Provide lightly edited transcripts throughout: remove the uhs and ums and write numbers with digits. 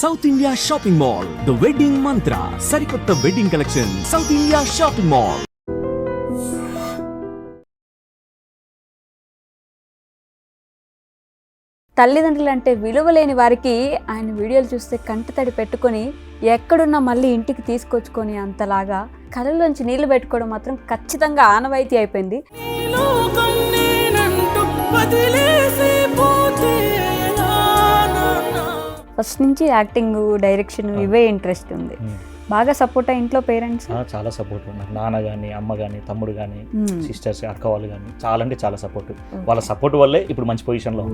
South India shopping mall, the wedding మంత్ర, సరికొత్త wedding collection, south India shopping mall. తల్లిదండ్రులు అంటే విలువ లేని వారికి ఆయన వీడియోలు చూస్తే కంటతడి పెట్టుకొని ఎక్కడున్నా మళ్ళీ ఇంటికి తీసుకొచ్చుకొని అంతలాగా కళ్ళలోంచి నీళ్లు పెట్టుకోవడం మాత్రం ఖచ్చితంగా ఆనవాయితీ అయిపోయింది. ఫస్ట్ నుంచి యాక్టింగ్, డైరెక్షన్ ఇవే ఇంట్రెస్ట్ ఉంది. బాగా సపోర్ట్ ఇంట్లో పేరెంట్స్? చాలా సపోర్ట్. నాకు నాన్న కానీ, అమ్మ కానీ, తమ్ముడు కానీ, సిస్టర్స్, అక్క వాళ్ళు కానీ చాలా అంటే చాలా సపోర్ట్. వాళ్ళ సపోర్ట్ వల్లే ఇప్పుడు మంచి పొజిషన్లో.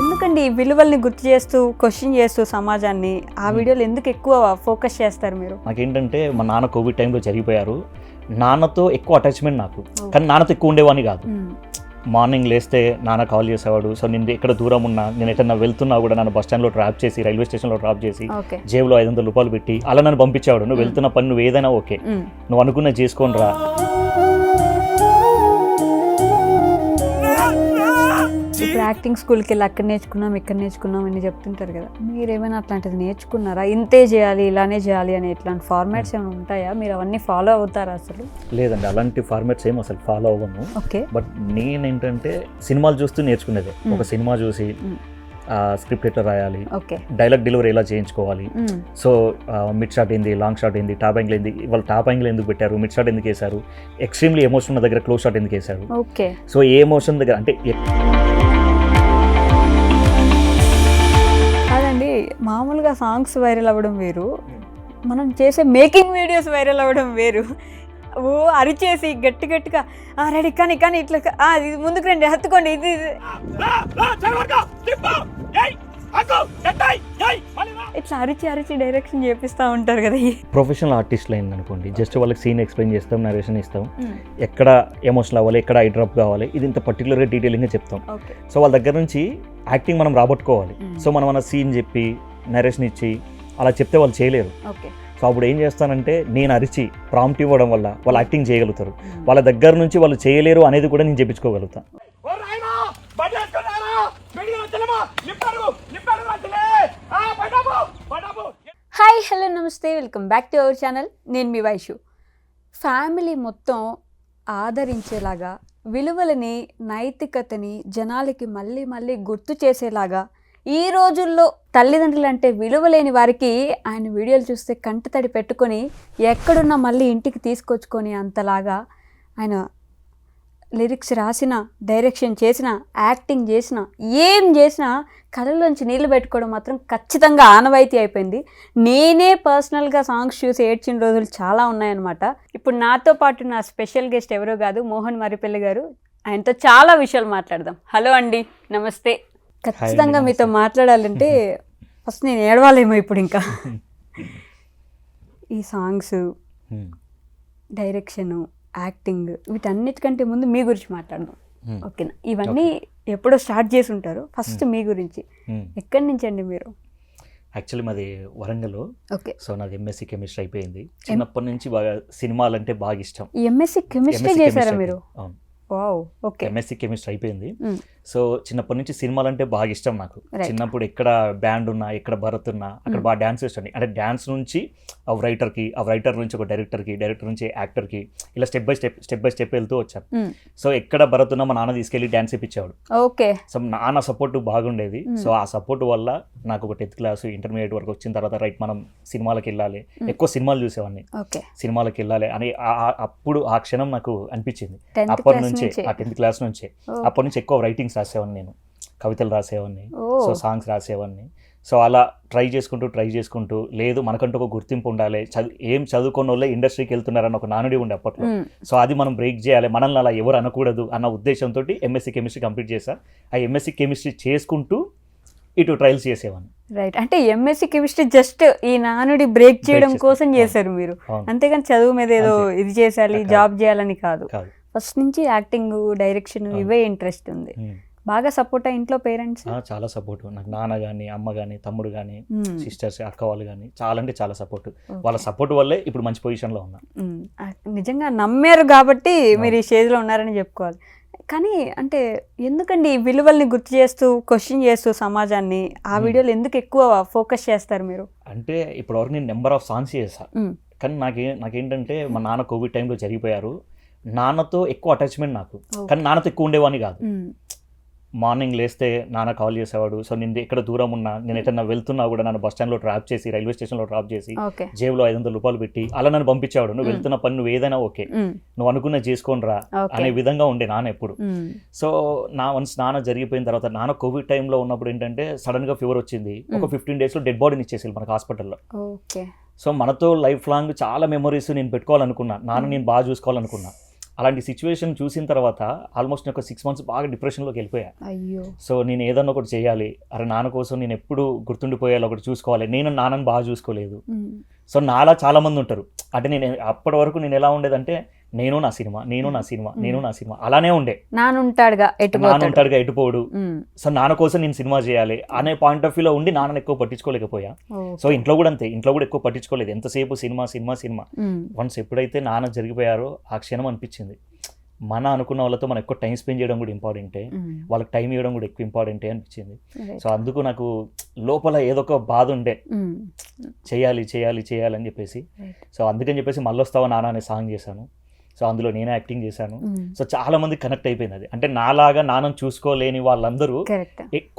ఎందుకండి ఈ విలువల్ని గుర్తు చేస్తూ క్వశ్చన్ చేస్తూ సమాజాన్ని ఆ వీడియోలు ఎందుకు ఎక్కువ ఫోకస్ చేస్తారు మీరు? నాకేంటంటే మా నాన్న కోవిడ్ టైంలో జరిగిపోయారు. నాన్నతో ఎక్కువ అటాచ్మెంట్ నాకు, కానీ నాన్నతో ఎక్కువ ఉండేవాడిని కాదు. మార్నింగ్ లేస్తే నాన్న కాల్ చేసేవాడు. సో నేను ఎక్కడ దూరం ఉన్నా, నేను ఎక్కడన్నా వెళ్తున్నా కూడా నన్ను బస్ స్టాండ్లో డ్రాప్ చేసి, రైల్వే స్టేషన్లో డ్రాప్ చేసి, జేబులో 500 రూపాయలు పెట్టి అలా నన్ను పంపించేవాడు. నువ్వు వెళ్తున్న పని నువ్వు ఏదైనా ఓకే, నువ్వు అనుకున్న చేసుకొని రా. ఇప్పుడు యాక్టింగ్ స్కూల్కి వెళ్ళి అక్కడ నేర్చుకున్నాం, ఇక్కడ నేర్చుకున్నాం అని చెప్తుంటారు కదా, మీరేమైనా అట్లాంటిది నేర్చుకున్నారా? ఇంతే చేయాలి, ఇలానే చేయాలి అని ఇట్లాంటి ఫార్మాట్స్ ఏమైనా ఉంటాయా? మీరు అవన్నీ ఫాలో అవుతారా అసలు? లేదండి, అలాంటి ఫార్మాట్స్ ఏమి అసలు ఫాలో అవ్వను. ఓకే. బట్ నేనేంటంటే సినిమాలు చూస్తూ నేర్చుకునేది. ఒక సినిమా చూసి స్క్రిప్ట్ ఎట్లా రాయాలి, డైలాగ్ డెలివరీ ఎలా చేయించుకోవాలి, సో మిడ్ షాట్ ఏంది, లాంగ్ షాట్ ఏంది, టాప్ యాంగిల్ ఏంది, వాళ్ళు టాప్ యాంగిల్ ఎందుకు పెట్టారు, మిడ్ షాట్ ఎందుకు వేశారు, ఎక్స్ట్రీమ్లీ ఎమోషన్ ఉన్న దగ్గర క్లోజ్ షాట్ ఎందుకు వేశారు, సో ఏ ఎమోషన్ దగ్గర అంటే కాదండి. మామూలుగా సాంగ్స్ వైరల్ అవ్వడం వేరు, మనం చేసే మేకింగ్ వీడియోస్ వైరల్ అవ్వడం వేరు. ఓ అరిచేసి గట్టి గట్టిగా రెడీ కానీ కానీ ఇట్లా ఇది ముందుకు రండి, హత్తుకోండి, ఇది ఇట్లా అరిచి అరిచి డైరెక్షన్ చేపిస్తూ ఉంటారు కదా. ప్రొఫెషనల్ ఆర్టిస్ట్లు అయింది అనుకోండి, జస్ట్ వాళ్ళకి సీన్ ఎక్స్ప్లెయిన్ చేస్తాం, నరేషన్ ఇస్తాం, ఎక్కడ ఎమోషనల్ అవ్వాలి, ఎక్కడ ఐ డ్రాప్ కావాలి, ఇది ఇంత పర్టికులర్గా డీటెయిలింగ్గా చెప్తాం. సో వాళ్ళ దగ్గర నుంచి యాక్టింగ్ మనం రాబట్టుకోవాలి. సో మనం అన్న సీన్ చెప్పి నరేషన్ ఇచ్చి అలా చెప్తే వాళ్ళు చేయలేరు. సో అప్పుడు ఏం చేస్తానంటే నేను అరిచి ప్రాంప్ట్ ఇవ్వడం వల్ల వాళ్ళు యాక్టింగ్ చేయగలుగుతారు. వాళ్ళ దగ్గర నుంచి వాళ్ళు చేయలేరు అనేది కూడా నేను చెప్పించుకోగలుగుతాను. హాయ్, హలో, నమస్తే, welcome back to our channel. నేను మీ వైషు. ఫ్యామిలీ మొత్తం ఆదరించేలాగా, విలువలని, నైతికతని జనాలకి మళ్ళీ మళ్ళీ గుర్తు చేసేలాగా ఈ రోజుల్లో తల్లిదండ్రులు అంటే విలువ లేని వారికి ఆయన వీడియోలు చూస్తే కంటతడి పెట్టుకొని ఎక్కడున్నా మళ్ళీ ఇంటికి తీసుకొచ్చుకొని అంతలాగా ఆయన లిరిక్స్ రాసిన, డైరెక్షన్ చేసిన, యాక్టింగ్ చేసిన, ఏం చేసినా కళ్ళలోంచి నీళ్లు పెట్టుకోవడం మాత్రం ఖచ్చితంగా ఆనవాయితీ అయిపోయింది. నేనే పర్సనల్గా సాంగ్స్ చూసి ఏడ్చిన రోజులు చాలా ఉన్నాయన్నమాట. ఇప్పుడు నాతో పాటు నా స్పెషల్ గెస్ట్ ఎవరో కాదు, మోహన్ మర్రిపల్లి గారు. ఆయనతో చాలా విషయాలు మాట్లాడదాం. హలో అండి, నమస్తే. ఖచ్చితంగా మీతో మాట్లాడాలంటే ఫస్ట్ నేను ఏడవాలేమో ఇప్పుడు. ఇంకా ఈ సాంగ్స్, డైరెక్షను, యాక్టింగ్, వీటన్నిటికంటే ముందు మీ గురించి మాట్లాడదాం, ఓకేనా? ఇవన్నీ ఎప్పుడో స్టార్ట్ చేసి ఉంటారు. ఫస్ట్ మీ గురించి, ఎక్కడి నుంచి అండి మీరు? యాక్చువల్లీ మాది వరంగల్. ఓకే. సో నాది ఎంఎస్సీ కెమిస్ట్రీ అయిపోయింది. చిన్నప్పటి నుంచి బాగా సినిమాలంటే బాగా ఇష్టం. ఎంఎస్సీ కెమిస్ట్రీ చేశారా మీరు? అవును. ఓకే. ఎంఎస్సీ కెమిస్ట్రీ అయిపోయింది. సో చిన్నప్పటి నుంచి సినిమాలు అంటే బాగా ఇష్టం నాకు. చిన్నప్పుడు ఎక్కడ బ్యాండ్ ఉన్నా, ఎక్కడ భరత్ ఉన్నా అక్కడ బాగా డ్యాన్స్ చేస్తాను. అంటే డ్యాన్స్ నుంచి ఆ రైటర్కి, ఆ రైటర్ నుంచి ఒక డైరెక్టర్కి, డైరెక్టర్ నుంచి యాక్టర్కి, ఇలా స్టెప్ బై స్టెప్ వెళ్తూ వచ్చాను. సో ఎక్కడ భరత్ ఉన్నా మా నాన్న తీసుకెళ్ళి డ్యాన్స్ ఇప్పించేవాడు. ఓకే. సో నాన్న సపోర్ట్ బాగుండేది. సో ఆ సపోర్ట్ వల్ల నాకు ఒక 10th క్లాస్, ఇంటర్మీడియట్ వరకు వచ్చిన తర్వాత రైట్ మనం సినిమాలకు వెళ్ళాలి, ఎక్కువ సినిమాలు చూసేవాడిని, సినిమాలకు వెళ్ళాలి అని అప్పుడు ఆ క్షణం నాకు అనిపించింది. అప్పటి నుంచి ఆ 10th క్లాస్ నుంచి అప్పటి నుంచి ఎక్కువ రైటింగ్స్ రాసేవాడిని, నేను కవితలు రాసేవాడిని, సో సాంగ్స్ రాసేవాడిని. సో అలా ట్రై చేసుకుంటూ లేదు మనకంటూ ఒక గుర్తింపు ఉండాలి, ఏం చదువుకున్న వాళ్ళే ఇండస్ట్రీకి వెళ్తున్నారన్న ఒక నానుడి ఉండే అప్పట్లో. సో అది మనం బ్రేక్ చేయాలి, మనల్ని అలా ఎవరు అనకూడదు అన్న ఉద్దేశంతో ఎంఎస్సీ కెమిస్ట్రీ కంప్లీట్ చేశా. ఆ ఎంఎస్సీ కెమిస్ట్రీ చేసుకుంటూ ఇటు ట్రయల్స్ చేసేవాడిని. రైట్. అంటే ఎంఎస్సీ కెమిస్ట్రీ జస్ట్ ఈ నానుడి బ్రేక్ చేయడం కోసం చేశారు మీరు, అంతేగాని చదువు మీద ఏదో ఇది చేయాలి, జాబ్ చేయాలని కాదు. ఫస్ట్ నుంచి యాక్టింగ్, డైరెక్షన్ ఇవే ఇంట్రెస్ట్ ఉంది. బాగా సపోర్ట్ ఇంట్లో పేరెంట్స్? చాలా సపోర్ట్. నాకు నాన్న కానీ, అమ్మ కానీ, తమ్ముడు కానీ, సిస్టర్స్, అక్క వాళ్ళు కానీ చాలా అంటే చాలా సపోర్ట్. వాళ్ళ సపోర్ట్ వల్లే ఇప్పుడు మంచి పొజిషన్లో ఉన్నా. నిజంగా నమ్మారు కాబట్టి మీరు ఈ స్టేజ్లో ఉన్నారని చెప్పుకోవాలి. కానీ అంటే ఎందుకండి ఈ విలువల్ని గుర్తు చేస్తూ క్వశ్చన్ చేస్తూ సమాజాన్ని ఆ వీడియోలు ఎందుకు ఎక్కువ ఫోకస్ చేస్తారు మీరు? అంటే ఇప్పటివరకు నేను నెంబర్ ఆఫ్ సాంగ్స్ చేశాను, కానీ నాకేంటంటే మా నాన్న కోవిడ్ టైంలో జరిగిపోయారు. నాన్నతో ఎక్కువ అటాచ్మెంట్ నాకు, కానీ నాన్నతో ఎక్కువ ఉండేవాడిని కాదు. మార్నింగ్ లేస్తే నాన్న కాల్ చేసేవాడు. సో నేను ఎక్కడ దూరం ఉన్నా, నేను ఎక్కడన్నా వెళ్తున్నా కూడా నన్ను బస్ స్టాండ్లో డ్రాప్ చేసి, రైల్వే స్టేషన్లో డ్రాప్ చేసి, జేబులో 500 రూపాయలు పెట్టి అలా నన్ను పంపించేవాడు. నువ్వు వెళ్తున్న పని నువ్వు ఏదైనా ఓకే, నువ్వు అనుకున్న చేసుకోని రా అనే విధంగా ఉండే నాన్న ఎప్పుడు. సో వన్స్ నాన్న జరిగిపోయిన తర్వాత, నాన్న కోవిడ్ టైంలో ఉన్నప్పుడు ఏంటంటే సడన్ గా ఫీవర్ వచ్చింది. ఒక 15 days డెడ్ బాడీని ఇచ్చేసి మనకు హాస్పిటల్లో. సో మనతో లైఫ్ లాంగ్ చాలా మెమరీస్ నేను పెట్టుకోవాలనుకున్నా, నాన్న నేను బాగా చూసుకోవాలనుకున్నా. అలాంటి సిచ్యువేషన్ చూసిన తర్వాత ఆల్మోస్ట్ నేను ఒక 6 months బాగా డిప్రెషన్లోకి వెళ్ళిపోయా. సో నేను ఏదన్నా ఒకటి చేయాలి, అరే నాన్న కోసం నేను ఎప్పుడు గుర్తుండిపోయాలి, ఒకటి చూసుకోవాలి. నేను నాన్నని బాగా చూసుకోలేదు. సో నాలా చాలా మంది ఉంటారు. అంటే నేను అప్పటి వరకు నేను ఎలా ఉండేదంటే, నేను నా సినిమా, నేను నా సినిమా, నేను నా సినిమా అలానే ఉండే. నాన్న ఉంటాడుగా ఎటుపోడు. సో నాన్న కోసం నేను సినిమా చేయాలి అనే పాయింట్ ఆఫ్ వ్యూలో ఉండి నాన్నని ఎక్కువ పట్టించుకోలేకపోయా. సో ఇంట్లో కూడా అంతే, ఇంట్లో కూడా ఎక్కువ పట్టించుకోలేదు. ఎంతసేపు సినిమా సినిమా సినిమా. వన్స్ ఎప్పుడైతే నాన్న జరిగిపోయారో ఆ క్షణం అనిపించింది, మన అనుకున్న వాళ్ళతో మనం ఎక్కువ టైం స్పెండ్ చేయడం కూడా ఇంపార్టెంటే, వాళ్ళకి టైం ఇవ్వడం కూడా ఎక్కువ ఇంపార్టెంటే అనిపించింది. సో అందుకు నాకు లోపల ఏదో ఒక బాధ ఉండే, చేయాలి చేయాలి చేయాలి అని చెప్పేసి. సో అందుకని చెప్పేసి మళ్ళీ వస్తావా నాన్న అనే సాంగ్ చేశాను. సో అందులో నేనే యాక్టింగ్ చేశాను. సో చాలా మంది కనెక్ట్ అయిపోయింది అది. అంటే నాలాగా నాన్నను చూసుకోలేని వాళ్ళందరూ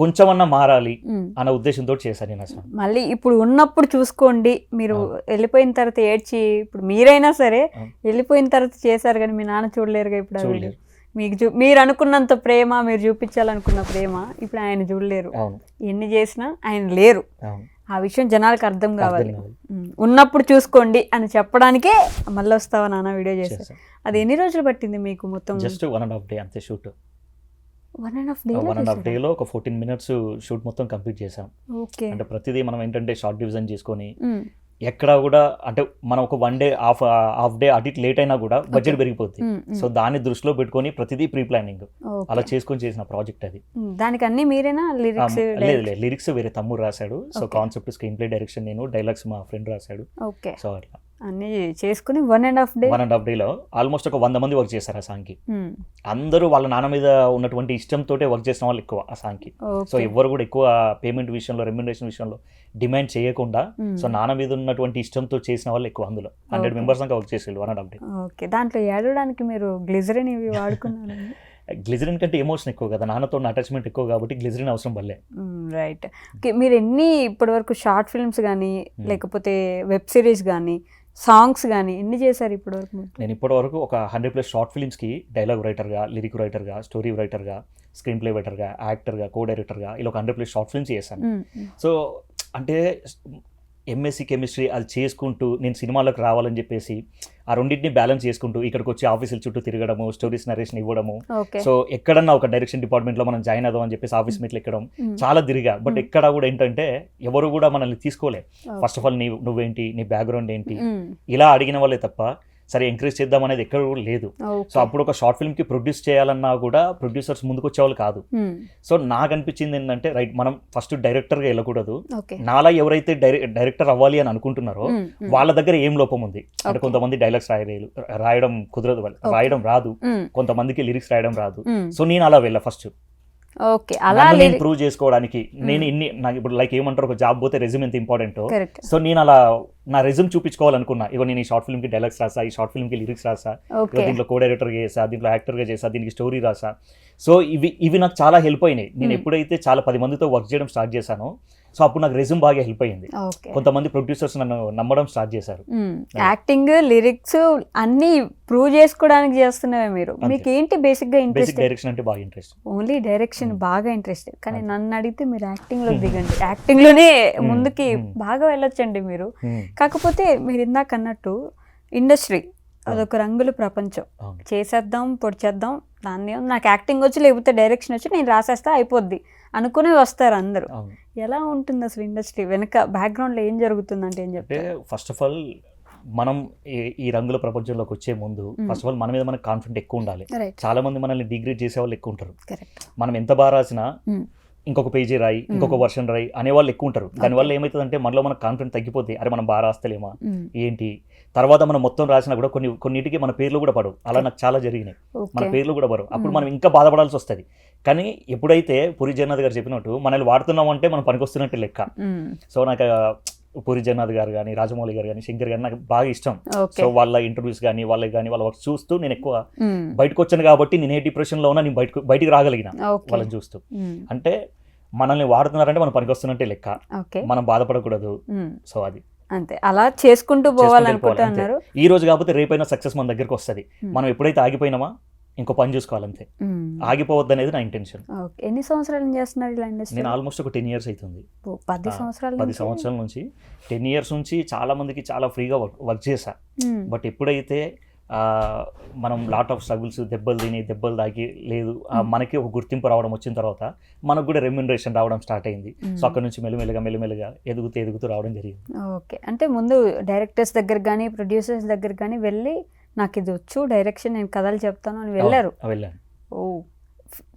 కొంచెమన్నా మారాలి అన్న ఉద్దేశంతో చేశాను నేను అసలు. మళ్ళీ ఇప్పుడు ఉన్నప్పుడు చూసుకోండి, మీరు వెళ్ళిపోయిన తర్వాత ఏడ్చి, ఇప్పుడు మీరైనా సరే వెళ్ళిపోయిన తర్వాత చేశారు కానీ మీ నాన్న చూడలేరుగా ఇప్పుడు. మీరు అనుకున్నంత ప్రేమ, మీరు చూపించాలనుకున్న ప్రేమ ఇప్పుడు ఆయన చూడలేరు. ఎన్ని చేసినా ఆయన లేరు. ఆ విషయం జనాలకు అర్థం కావాలి. ఉన్నప్పుడు చూసుకోండి అని చెప్పడానికే మళ్ళీ వస్తావా నాన్న వీడియో చేశారు. అది ఎన్ని రోజులు పట్టింది మీకు మొత్తం? జస్ట్ 1.5 day అంతే షూట్. 1.5 day లో ఒక 14 minutes షూట్ మొత్తం కంప్లీట్ చేసాం. అంటే ప్రతిదీ మనం ఏంటంటే షార్ట్ డివిజన్ చేసుకొని, ఎక్కడ కూడా అంటే మనం ఒక 1 day హాఫ్ డే అటు ఇటు లేట్ అయినా కూడా బడ్జెట్ పెరిగిపోద్ది. సో దాన్ని దృష్టిలో పెట్టుకొని ప్రతిదీ ప్రీ ప్లానింగ్ అలా చేసుకొని చేసిన ప్రాజెక్ట్ అది. దానికి అన్ని మీరేనా? లేదు, లిరిక్స్ వేరే తమ్ముడు రాశాడు. So concept, screen play, direction నేను, డైలాగ్స్ మా ఫ్రెండ్ రాశాడు. సో అట్లా అన్ని చేసుకుని 1.5 day లో ఆల్మోస్ట్ ఒక 100 మంది వర్క్ చేశారు ఆ సాంగ్కి. అందరూ వాళ్ళ నాన్న మీద ఉన్నటువంటి ఇష్టంతో వర్క్ చేసిన వాళ్ళు ఎక్కువ ఆ సాంగ్కి. సో ఎవరు కూడా ఎక్కువ పేమెంట్ విషయంలో, రెమ్యునరేషన్ విషయంలో డిమాండ్ చేయకుండా, సో నాన్న మీద ఉన్నటువంటి ఇష్టంతో చేసిన వాళ్ళు ఎక్కువ. అందులో 100 members దాకా వర్క్ చేసేవాళ్ళు 1.5 day. ఓకే, దాంట్లో ఏడవడానికి మీరు గ్లిజరిన్ ఇవి వాడుకున్నారు? గ్లిజరిన్ కంటే ఎమోషన్ ఎక్కువ కదా, నాన్నతో అటాచ్మెంట్ ఎక్కువ కాబట్టి గ్లిజరిన్ అవసరం పడలే. రైట్. మీరు ఎన్ని ఇప్పటి వరకు షార్ట్ ఫిల్మ్స్ కానీ లేకపోతే వెబ్ సిరీస్ కానీ సాంగ్స్ కానీ ఎన్ని చేశారు ఇప్పటి వరకు? నేను ఇప్పటి వరకు ఒక 100+ షార్ట్ ఫిల్మ్స్కి డైలాగ్ రైటర్గా, లిరిక్ రైటర్గా, స్టోరీ రైటర్గా, స్క్రీన్ ప్లే రైటర్గా, యాక్టర్గా, కో డైరెక్టర్గా ఇలా ఒక 100+ షార్ట్ ఫిల్మ్స్ చేశాను. సో అంటే ఎంఎస్సి కెమిస్ట్రీ అది చేసుకుంటూ నేను సినిమాలకు రావాలని చెప్పేసి ఆ రెండింటిని బ్యాలెన్స్ చేసుకుంటూ ఇక్కడికి వచ్చి ఆఫీసుల చుట్టూ తిరగడము, స్టోరీస్ నరేషన్ ఇవ్వడము. సో ఎక్కడన్నా ఒక డైరెక్షన్ డిపార్ట్మెంట్లో మనం జాయిన్ అవుదాం అని చెప్పేసి ఆఫీస్ మీట్లు ఎక్కడం చాలా తిరిగా. బట్ ఎక్కడ కూడా ఏంటంటే ఎవరు కూడా మనల్ని తీసుకోలే. ఫస్ట్ ఆఫ్ ఆల్ నువ్వేంటి, నీ బ్యాక్గ్రౌండ్ ఏంటి ఇలా అడిగిన వాళ్ళే తప్ప సరే ఎంకరేజ్ చేద్దాం అనేది ఎక్కడ కూడా లేదు. సో అప్పుడు ఒక షార్ట్ ఫిల్మ్కి ప్రొడ్యూస్ చేయాలన్నా కూడా ప్రొడ్యూసర్స్ ముందుకు వచ్చేవాళ్ళు కాదు. సో నాకు అనిపించింది ఏంటంటే రైట్, మనం ఫస్ట్ డైరెక్టర్గా వెళ్ళకూడదు. నాలా ఎవరైతే డైరెక్టర్ అవ్వాలి అని అనుకుంటున్నారో వాళ్ళ దగ్గర ఏం లోపం ఉంది అంటే, కొంతమంది డైలాగ్స్ రాయడం కుదరదు, రాయడం రాదు, కొంతమందికి లిరిక్స్ రాయడం రాదు. సో నేను అలా వెళ్ళా ఫస్ట్. ఓకే, అలా నేను ప్రూవ్ చేసుకోవడానికి. నేను నాకు ఇప్పుడు లైక్ ఏమంటారు, ఒక జాబ్ పోతే రెజ్యూమ్ ఎంత ఇంపార్టెంటో, సో నేను అలా నా రెజ్యూమ్ చూపించుకోవాలనుకున్నా. ఇగో నేను ఈ షార్ట్ ఫిల్మ్ కి డైలాగ్స్ రాసా, ఈ షార్ట్ ఫిల్మ్ కి లిరిక్స్ రాసా, దీంట్లో కో డైరెక్టర్ గా చేసా, దీంట్లో యాక్టర్ గా చేసా, దీనికి స్టోరీ రాసా. సో ఇవి నాకు చాలా హెల్ప్ అయినాయి. నేను ఎప్పుడైతే చాలా 10 మందితో వర్క్ చేయడం స్టార్ట్ చేశానో, సో అప్పుడు నాకు రెజ్యూమ్ బాగా హెల్ప్ అయింది. కొంతమంది ప్రొడ్యూసర్స్ నన్ను నమ్మడం స్టార్ట్ చేశారు. యాక్టింగ్, లిరిక్స్ అన్ని ప్రూవ్ చేసుకోవడానికి చేస్తున్నవే మీరు. మీకు ఏంటి బేసిక్ గా ఇంట్రెస్ట్? డైరెక్షన్ అంటే బాగా ఇంట్రెస్ట్. ఓన్లీ డైరెక్షన్ బాగా ఇంట్రెస్ట్. కానీ నన్ను అడిగితే మీరు యాక్టింగ్ లో దిగండి, యాక్టింగ్ లోనే ముందుకి బాగా వెళ్ళొచ్చండి మీరు. కాకపోతే మీరు ఇందాక అన్నట్టు ఇండస్ట్రీ అదొక రంగుల ప్రపంచం. చేసేద్దాం, పొడిచేద్దాం, దాన్ని నాకు యాక్టింగ్ వచ్చి లేకపోతే డైరెక్షన్ వచ్చి నేను రాసేస్తా అయిపోద్ది అనుకునే వస్తారు అందరూ. ఎలా ఉంటుంది అసలు ఇండస్ట్రీ వెనక బ్యాక్గ్రౌండ్లో ఏం జరుగుతుందంటే ఏం చెప్తే? ఫస్ట్ ఆఫ్ ఆల్ మనం ఈ రంగుల ప్రపంచంలోకి వచ్చే ముందు ఫస్ట్ ఆఫ్ ఆల్ మన మీద మనకు కాన్ఫిడెంట్ ఎక్కువ ఉండాలి. చాలా మంది మనల్ని డిగ్రేడ్ చేసే వాళ్ళు ఎక్కువ ఉంటారు. మనం ఎంత బాగా రాసినా ఇంకొక పేజీ రాయి, ఇంకొక వర్షన్ రాయి అనేవాళ్ళు ఎక్కువ ఉంటారు. దానివల్ల ఏమవుతుందంటే మనలో మన కాన్ఫిడెంట్ తగ్గిపోతే, అరే మనం బాగా రాస్తలేమా ఏంటి, తర్వాత మనం మొత్తం రాసినా కూడా కొన్నిటికి మన పేర్లు కూడా పడవు. అలా నాకు చాలా జరిగినాయి, మన పేర్లు కూడా పడవు. అప్పుడు మనం ఇంకా బాధపడాల్సి వస్తుంది. కానీ ఎప్పుడైతే పూరి జగన్నాథ్ గారు చెప్పినట్టు మనల్ని వాడుతున్నాం అంటే మనం పనికొస్తున్నట్టు లెక్క. సో నాకు పూరి జగన్నాథ్ గారు కానీ, రాజమౌళి గారు కానీ, శంకర్ గారు నాకు బాగా ఇష్టం. సో వాళ్ళ ఇంటర్వ్యూస్ కానీ, వాళ్ళ వర్క్ చూస్తూ నేను ఎక్కువ బయటకు వచ్చాను కాబట్టి నేను ఏ డిప్రెషన్లో ఉన్నా నేను బయటికి రాగలిగిన వాళ్ళని చూస్తూ. అంటే మనల్ని వాడుతున్నారంటే మనం పనికొస్తున్నట్టే లెక్క, మనం బాధపడకూడదు. సో అది అంతే, అలా చేసుకుంటూ పోవాలనుకుంటున్నారు. ఈ రోజు కాకపోతే రేపైనా సక్సెస్ మన దగ్గరకు వస్తుంది. మనం ఎప్పుడైతే ఆగిపోయినామా ఇంకో పని చూసుకోవాలంతే, ఆగిపోవద్దు అనేది నా ఇంటెన్షన్. ఎన్ని సంవత్సరాలు చేస్తున్నారు ఇలా ఇండస్ట్రీ? నేను ఆల్మోస్ట్ ఒక 10 years అవుతుంది. 10 సంవత్సరాల నుంచి 10 years నుంచి చాలా మందికి చాలా ఫ్రీగా వర్క్ చేశా. బట్ ఎప్పుడైతే మనం లాట్ ఆఫ్ స్ట్రగుల్స్, దెబ్బలు తాకి లేదు, మనకి ఒక గుర్తింపు రావడం వచ్చిన తర్వాత మనకు కూడా రెమ్యునరేషన్ రావడం స్టార్ట్ అయింది. సో అక్కడ నుంచి మెల్లిమెల్లిగా ఎదుగుతూ రావడం జరిగింది. ఓకే, అంటే ముందు డైరెక్టర్స్ దగ్గర కానీ, ప్రొడ్యూసర్స్ దగ్గర కానీ వెళ్ళి నాకు ఇది వచ్చు, డైరెక్షన్, నేను కథలు చెప్తాను అని వెళ్ళాను. ఓ,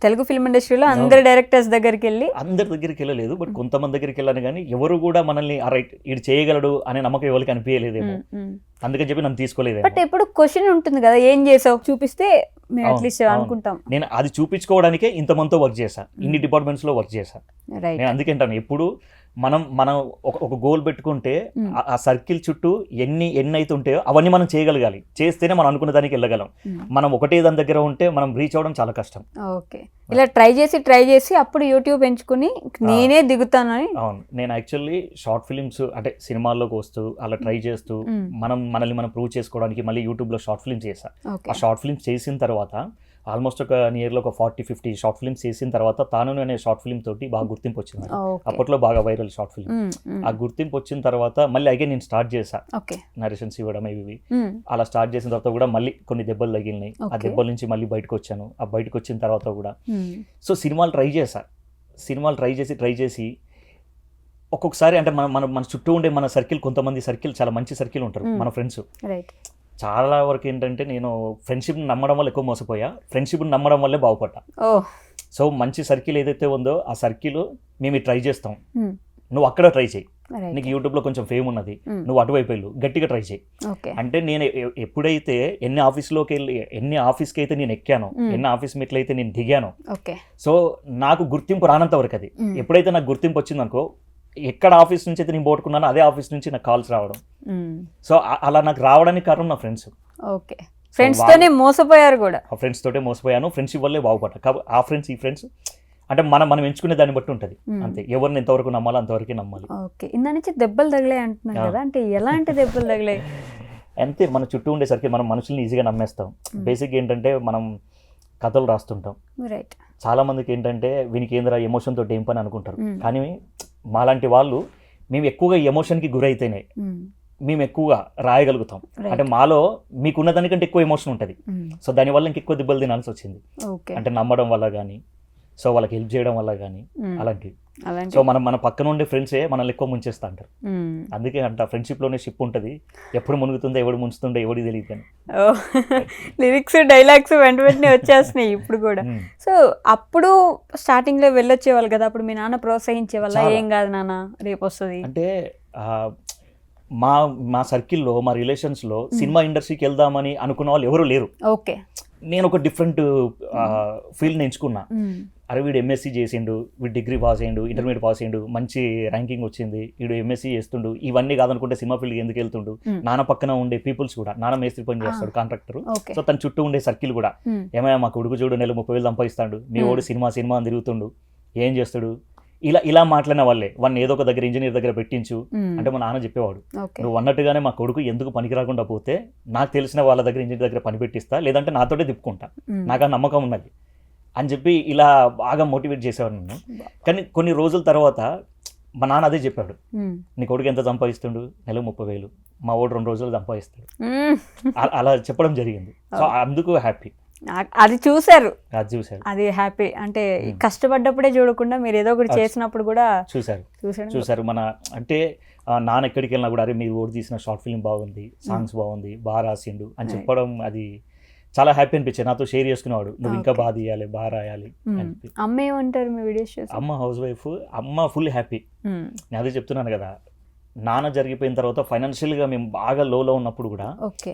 తెలుగు ఫిల్మ్ ఇండస్ట్రీలో అందరి డైరెక్టర్స్ దగ్గరికి వెళ్ళలేదు, బట్ కొంతమంది దగ్గరికి వెళ్ళాను. కానీ ఎవరు కూడా మనల్ని రైట్ ఇది చేయగలడు అనే నమ్మకం ఎవరికి అనిపించలేదేమో, అందుకని చెప్పి నన్ను తీసుకోలేదు. బట్ ఎప్పుడు క్వశ్చన్ ఉంటుంది కదా, ఏం చేసావు చూపిస్తే మేము అట్లీస్ట్ అనుకుంటాం. నేను అది చూపించుకోవడానికే ఇంతమందితో వర్క్ చేశా, ఇన్ని డిపార్ట్మెంట్స్ లో వర్క్ చేశా. నేను అందుకే అంటాను, ఎప్పుడు మనం ఒక గోల్ పెట్టుకుంటే ఆ సర్కిల్ చుట్టూ ఎన్ని అయితే ఉంటాయో అవన్నీ మనం చేయగలగాలి. చేస్తేనే మనం అనుకున్న దానికి వెళ్ళగలం. మనం ఒకటే దాని దగ్గర ఉంటే మనం రీచ్ అవ్వడం చాలా కష్టం. ఓకే, ఇలా ట్రై చేసి అప్పుడు యూట్యూబ్ ఎంచుకుని నేనే దిగుతానని. అవును, నేను యాక్చువల్లీ షార్ట్ ఫిలిమ్స్ అంటే సినిమాల్లోకి వస్తూ అలా ట్రై చేస్తూ మనల్ని మనం ప్రూవ్ చేసుకోవడానికి మళ్ళీ యూట్యూబ్లో షార్ట్ ఫిల్మ్స్ చేశా. ఆ షార్ట్ ఫిల్మ్స్ చేసిన తర్వాత ఆల్మోస్ట్ ఒక నియర్లో ఒక 40-50 షార్ట్ ఫిల్మ్స్ చేసిన తర్వాత తాను అనే షార్ట్ ఫిల్మ్ తోటి బాగా గుర్తింపు వచ్చింది. అప్పట్లో బాగా వైరల్ షార్ట్ ఫిల్మ్. ఆ గుర్తింపు వచ్చిన తర్వాత మళ్ళీ అగైన్ నేను స్టార్ట్ చేశా నరేషన్స్ ఇవ్వడం ఇవి. అలా స్టార్ట్ చేసిన తర్వాత కూడా మళ్ళీ కొన్ని దెబ్బలు తగిలినాయి. ఆ దెబ్బల నుంచి మళ్ళీ బయటకు వచ్చాను. ఆ బయటకు వచ్చిన తర్వాత కూడా సో సినిమాలు ట్రై చేసి ఒక్కొక్కసారి అంటే మన చుట్టూ ఉండే మన సర్కిల్, కొంతమంది సర్కిల్ చాలా మంచి సర్కిల్ ఉంటారు మన ఫ్రెండ్స్. చాలా వరకు ఏంటంటే నేను ఫ్రెండ్షిప్ని నమ్మడం వల్ల ఎక్కువ మోసపోయా, ఫ్రెండ్షిప్ని నమ్మడం వల్లే బాగుపడ్డా. సో మంచి సర్కిల్ ఏదైతే ఉందో ఆ సర్కిల్ మేము ట్రై చేస్తాం, నువ్వు అక్కడ ట్రై చేయి, నీకు యూట్యూబ్లో కొంచెం ఫేమ్ ఉన్నది, నువ్వు అటువైపు వెళ్ళు, గట్టిగా ట్రై చేయి. అంటే నేను ఎప్పుడైతే ఎన్ని ఆఫీస్కి అయితే నేను ఎక్కానో, ఎన్ని ఆఫీస్ మీట్లు అయితే నేను దిగానో, సో నాకు గుర్తింపు రానంత వరకు అది. ఎప్పుడైతే నాకు గుర్తింపు వచ్చిందనుకో, ఎక్కడ ఆఫీస్ నుంచి అయితే నేను పోగొట్టుకున్నానో అదే ఆఫీస్ నుంచి నాకు కాల్స్ రావడం. సో అలా నాకు రావడానికి కారణం నా ఫ్రెండ్స్. ఓకే, ఫ్రెండ్స్ తోనే మోసపోయారు కూడా. ఆ ఫ్రెండ్స్ తోటే మోసపోయాను, ఫ్రెండ్షిప్ వల్లే బాగుపడ్డా. ఆ ఫ్రెండ్స్ ఈ ఫ్రెండ్స్ అంటే మనం ఎంచుకునే దాన్ని బట్టి ఉంటుంది అంతే, ఎవరిని ఎంతవరకు నమ్మాలో అంతవరకు నమ్మాలి. ఓకే, ఇందా నుంచి దెబ్బలు తగిలే అంటున్నారు కదా, అంటే ఎలాంటి దెబ్బలు తగిలాయి? అంతే, మన చుట్టూ ఉండే సరికి మనం మనుషుల్ని ఈజీగా నమ్మేస్తాం. బేసిక్ ఏంటంటే మనం కథలు రాస్తుంటాం, చాలా మందికి ఏంటంటే వీనికి ఏంద్రా ఎమోషన్ తోటి ఏం పని అనుకుంటారు. కానీ మాలాంటి వాళ్ళు మేము ఎక్కువగా ఎమోషన్కి గురైతేనే మేము ఎక్కువగా రాయగలుగుతాం. అంటే మాలో మీకున్న దానికంటే ఎక్కువ ఎమోషన్ ఉంటుంది. సో దానివల్ల ఇంకెక్కువ దెబ్బలు తినాల్సి వచ్చింది. అంటే నమ్మడం వల్ల కానీ, సో వాళ్ళకి హెల్ప్ చేయడం వల్ల కానీ అలాంటివి. సో మన పక్కన ఉండే ఫ్రెండ్సే మనల్ని ఎక్కువ ముంచేస్తా అంటారు. అందుకే అంట ఫ్రెండ్షిప్లోనే షిప్ ఉంటుంది, ఎప్పుడు మునుగుతుందో ఎవడు ముంచుతుందో ఎవరికి తెలియదు అని. లిరిక్స్ డైలాగ్స్ వెంటనే వచ్చేస్తున్నాయి ఇప్పుడు కూడా. సో అప్పుడు స్టార్టింగ్ లో వెళ్ళొచ్చేవాళ్ళు కదా, అప్పుడు మీ నాన్న ప్రోత్సహించే వల్ల ఏం కాదు నాన్న రేపు వస్తుంది అంటే. మా సర్కిల్లో, మా రిలేషన్స్లో సినిమా ఇండస్ట్రీకి వెళ్దామని అనుకున్న వాళ్ళు ఎవరు లేరు. ఓకే, నేను ఒక డిఫరెంట్ ఫీల్డ్ని ఎంచుకున్నా. అరే వీడు ఎంఎస్సీ చేసిండు, వీడు డిగ్రీ పాస్ అయ్యిండు, ఇంటర్మీడియట్ పాస్ అయ్యిండు, మంచి ర్యాంకింగ్ వచ్చింది, వీడు ఎంఎస్సీ చేస్తుండు, ఇవన్నీ కాదనుకుంటే సినిమా ఫీల్డ్కి ఎందుకు వెళ్తుండు. నాన్న పక్కన ఉండే పీపుల్స్ కూడా, నాన్న మేస్త్రి పని చేస్తాడు కాంట్రాక్టర్, సో తన చుట్టూ ఉండే సర్కిల్ కూడా ఏమయ్యా మా కొడుకు చూడు నెల 30,000 సంపాదిస్తాడు, మీ వాడు సినిమా అని తిరుగుతుండు, ఏం చేస్తాడు, ఇలా మాట్లాడిన వాళ్ళే. వాడిని ఏదో ఒక దగ్గర ఇంజనీర్ దగ్గర పెట్టించు అంటే మా నాన్న చెప్పేవాడు, నువ్వు అన్నట్టుగానే మా కొడుకు ఎందుకు పనికి రాకుండా పోతే నాకు తెలిసిన వాళ్ళ దగ్గర ఇంజనీర్ దగ్గర పని పెట్టిస్తా, లేదంటే నాతోటే తిప్పుకుంటా, నాకు ఆ నమ్మకం ఉన్నది అని చెప్పి ఇలా బాగా మోటివేట్ చేసేవాడు నన్ను. కానీ కొన్ని రోజుల తర్వాత మా నాన్న అదే చెప్పాడు, నీ కొడుకు ఎంత సంపాదిస్తుండు, నెల 30,000, మా వాడు 2 రోజులు సంపాదిస్తాడు, అలా చెప్పడం జరిగింది. సో అందుకు హ్యాపీ. అది చూసారు, అది హ్యాపీ. అంటే కష్టపడ్డప్పుడే చూడకుండా మీరు ఏదో ఒకటి చేసినప్పుడు కూడా చూసారు. మన అంటే నాన్న ఎక్కడికి వెళ్ళినా కూడా అరే మీరు ఓడి తీసిన షార్ట్ ఫిల్మ్ బాగుంది, సాంగ్స్ బాగుంది, బాగా రాసిండు అని చెప్పడం, అది చాలా హ్యాపీ అనిపించేది, నాతో షేర్ చేసుకునేవాడు, నువ్వు ఇంకా Okay. బాగా తీయాలి, బాగా రాయాలి అని. అమ్మ ఏమంటారు మీ వీడియోస్ చూసి? అమ్మ హౌస్ వైఫ్, అమ్మ ఫుల్ హ్యాపీ. నేను అదే చెప్తున్నాను కదా, నాన్న జరిగిపోయిన తర్వాత ఫైనాన్షియల్గా మేము బాగా లోలో ఉన్నప్పుడు కూడా ఓకే.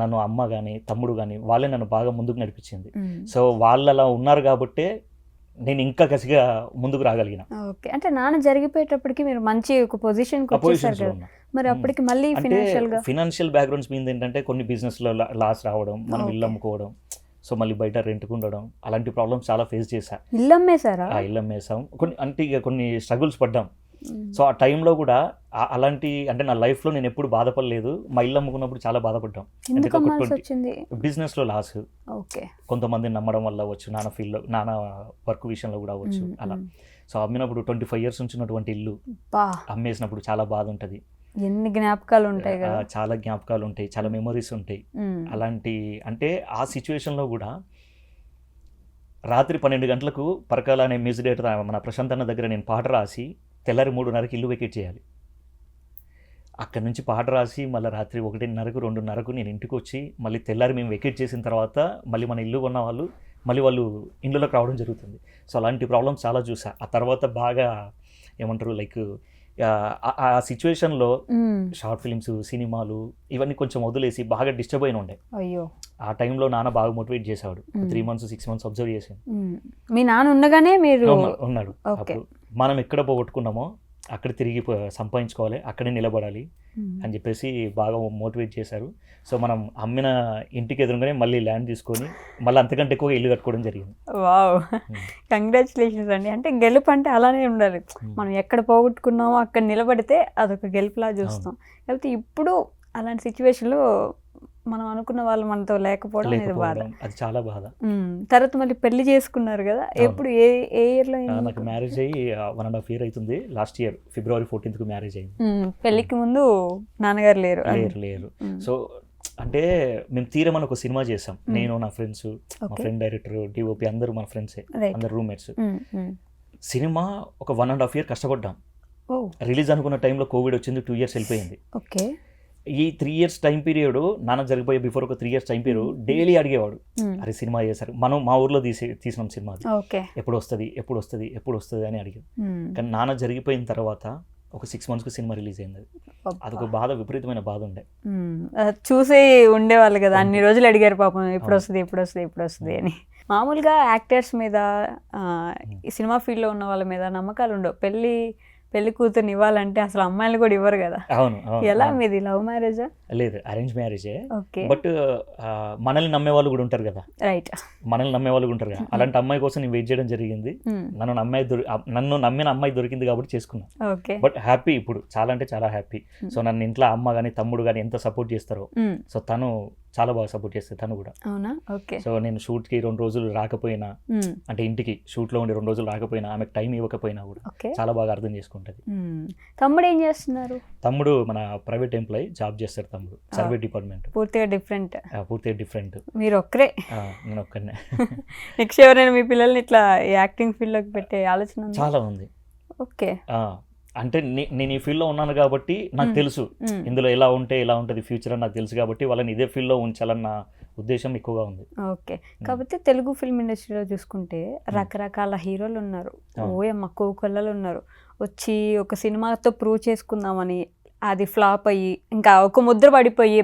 నన్ను అమ్మ కానీ తమ్ముడు కానీ వాళ్ళే నన్ను బాగా ముందుకు నడిపించింది. సో వాళ్ళు అలా ఉన్నారు కాబట్టే నేను ఇంకా కసిగా ముందుకు రాగలిగిన. ఓకే, అంటే నాన్న జరిగిపోయేటప్పటికి మీరు మంచి ఒక పొజిషన్కి వచ్చేసారు పొజిషన్స్లో కదా, ఉన్నా. మరి అప్పటికి మళ్ళీ అంటే ఫినాన్షియల్గా ఫినాన్షియల్ బ్యాక్గ్రౌండ్స్ మీద ఏంటంటే కొన్ని బిజినెస్లో లాస్ రావడం, మనం ఇల్లు అమ్ముకోవడం, సో మళ్ళీ బయట రెంట్కు ఉండడం, అలాంటి ప్రాబ్లమ్స్ చాలా ఫేస్ చేశా. ఇల్లు అమ్మేశారా? ఆ ఇల్లు అమ్మేసాం, కొన్ని అంటే ఇక కొన్ని స్ట్రగుల్స్ పడ్డాం. సో ఆ టైంలో కూడా అలాంటి అంటే నా లైఫ్లో నేను ఎప్పుడు బాధపడలేదు, మా ఇల్లు అమ్ముకున్నప్పుడు చాలా బాధపడ్డాం. ఎందుకు అమ్మాల్సి వచ్చింది? బిజినెస్లో లాస్, ఓకే. కొంతమంది నమ్మడం వల్ల అవ్వచ్చు, నాన్న వర్క్ విషయంలో కూడా అవ్వచ్చు అలా. సో అమ్మినప్పుడు 25 years ఉంచినటువంటి ఇల్లు బా, అమ్మేసినప్పుడు చాలా బాధ ఉంటుంది. ఎన్ని జ్ఞాపకాలు ఉంటాయి కదా. చాలా జ్ఞాపకాలు ఉంటాయి, చాలా మెమరీస్ ఉంటాయి. అలాంటి అంటే ఆ సిచ్యువేషన్లో కూడా రాత్రి 12 గంటలకు పరకాల అనే మ్యూజిక్ డైరెక్టర్ మన ప్రశాంత్ అన్న దగ్గర నేను పాట రాసి తెల్లారి 3:30కి ఇల్లు వెకేట్ చేయాలి. అక్కడి నుంచి పాట రాసి మళ్ళీ రాత్రి 1:30కు 2:30కు నేను ఇంటికి వచ్చి మళ్ళీ తెల్లారి మేము వెకేట్ చేసిన తర్వాత మళ్ళీ మన ఇల్లు కొన్న వాళ్ళు మళ్ళీ వాళ్ళు ఇండ్లలోకి రావడం జరుగుతుంది. సో అలాంటి ప్రాబ్లమ్స్ చాలా చూసా. ఆ తర్వాత బాగా ఏమంటారు లైక్ ఆ సిచ్యువేషన్లో షార్ట్ ఫిలిమ్స్, సినిమాలు ఇవన్నీ కొంచెం వదిలేసి బాగా డిస్టర్బ్ అయిన ఉండే. అయ్యో, ఆ టైంలో నాన్న బాగా మోటివేట్ చేసేవాడు. 3 months 6 months అబ్జర్వ్ చేశాను. మీ నాన్న ఉండగానే మీరు ఉన్నాడు. ఓకే. అప్పుడు మనం ఎక్కడ పోగొట్టుకున్నామో అక్కడ తిరిగి సంపాదించుకోవాలి, అక్కడే నిలబడాలి అని చెప్పేసి బాగా మోటివేట్ చేశారు. సో మనం అమ్మిన ఇంటికి ఎదురుగానే మళ్ళీ ల్యాండ్ తీసుకొని మళ్ళీ అంతకంటే ఎక్కువ ఇల్లు కట్టుకోవడం జరిగింది. వావ్, కంగ్రాచులేషన్స్ అండి. అంటే గెలుపు అంటే అలానే ఉండాలి. మనం ఎక్కడ పోగొట్టుకున్నామో అక్కడ నిలబడితే అదొక గెలుపులా చూస్తాం. లేకపోతే ఇప్పుడు అలాంటి సిచ్యువేషన్లో మనం అనుకున్న వాళ్ళు మనతో లేకపోవడం ఇది బాధ. అది చాలా బాధ. తర్వాత మళ్ళీ పెళ్లి చేసుకున్నారు కదా, ఎప్పుడు ఏ ఇయర్లో? నాకు మ్యారేజ్ అయ్యి 1.5 year అవుతుంది. Last year February 14th marriage అయింది. పెళ్లికి ముందు నాన్నగారు లేరు? లేరు. సో అంటే మేము తీరమని ఒక సినిమా చేసాం, నేను నా ఫ్రెండ్స్, మా ఫ్రెండ్ డైరెక్టర్, డిఓపి అందరూ మన ఫ్రెండ్సే, అందరు రూమ్మేట్స్. సినిమా ఒక 1.5 year కష్టపడ్డాం. రిలీజ్ అనుకున్న టైంలో కోవిడ్ వచ్చింది, 2 years వెళ్ళిపోయింది. ఓకే. ఈ 3 years టైం పీరియడ్ నాన్న జరిగిపోయే బిఫోర్ ఒక 3 years టైం పీరియడ్ డైలీ అడిగేవాడు, అరే సినిమా చేశారు, మనం మా ఊర్లో తీసినాం సినిమా, ఎప్పుడు వస్తుంది అని అడిగాం. కానీ నాన్న జరిగిపోయిన తర్వాత ఒక 6 monthsకు సినిమా రిలీజ్ అయింది. అదొక బాధ, విపరీతమైన బాధ ఉండే. చూసే ఉండేవాళ్ళు కదా, అన్ని రోజులు అడిగారు పాపం, ఎప్పుడు వస్తుంది అని. మామూలుగా యాక్టర్స్ మీద, ఈ సినిమా ఫీల్డ్లో ఉన్న వాళ్ళ మీద నమ్మకాలు ఉండవు. పెళ్లి కూతుర్ని ఇవ్వాలంటే అసలు అమ్మాయిలు కూడా ఇవ్వరు కదా. అవును. ఎలా మీది లవ్ మ్యారేజా? లేదు, అరేంజ్ మ్యారేజే. ఓకే. బట్ మనల్ని నమ్మే వాళ్ళు కూడా ఉంటారు కదా. రైట్. మనల్ని నమ్మే వాళ్ళు ఉంటారు కదా, అలాంటి అమ్మాయి కోసం నేను వెయిట్ చేయడం జరిగింది. నన్ను నమ్మిన అమ్మాయి దొరికింది కాబట్టి చేసుకున్నా. ఓకే. బట్ హ్యాపీ, ఇప్పుడు చాలా అంటే చాలా హ్యాపీ. సో నన్ను ఇంట్లో అమ్మ కానీ తమ్ముడు కానీ ఎంత సపోర్ట్ చేస్తారో, సో తను చాలా బాగా సపోర్ట్ చేస్తుంది తను కూడా. అవునా? ఓకే. సో నేను షూట్కి 2 రోజులు రాకపోయినా, అంటే ఇంటికి షూట్లో ఉండి 2 రోజులు రాకపోయినా, ఆమెకు టైం ఇవ్వకపోయినా కూడా చాలా బాగా అర్థం చేసుకుంటుంది. తమ్ముడు ఏం చేస్తున్నారు? తమ్ముడు మన ప్రైవేట్ ఎంప్లాయీ జాబ్ చేస్తాడు. తమ్ముడు సర్వే డిపార్ట్మెంట్. పూర్తిగా డిఫరెంట్. మీరు ఒక్కరే? నేను ఒక్కనే. నెక్స్ట్ ఎవరైనా మీ పిల్లల్ని ఇట్లా యాక్టింగ్ ఫీల్డ్లోకి పెట్టే ఆలోచన చాలా ఉంది. ఓకే. అంటే నేను ఈ ఫీల్డ్లో ఉన్నాను కాబట్టి నాకు తెలుసు ఇందులో ఎలా ఉంటుంది ఫ్యూచర్ అని నాకు తెలుసు కాబట్టి వాళ్ళని ఇదే ఫీల్డ్లో ఉంచాలన్న ఉద్దేశం ఎక్కువగా ఉంది. ఓకే. కాకపోతే తెలుగు ఫిల్మ్ ఇండస్ట్రీలో చూసుకుంటే రకరకాల హీరోలు ఉన్నారు, ఓయమ్మ కోకొల్లలు ఉన్నారు. వచ్చి ఒక సినిమాతో ప్రూవ్ చేసుకుందామని అది ఫ్లాప్ అయ్యి ఇంకా ఒక ముద్ర పడిపోయి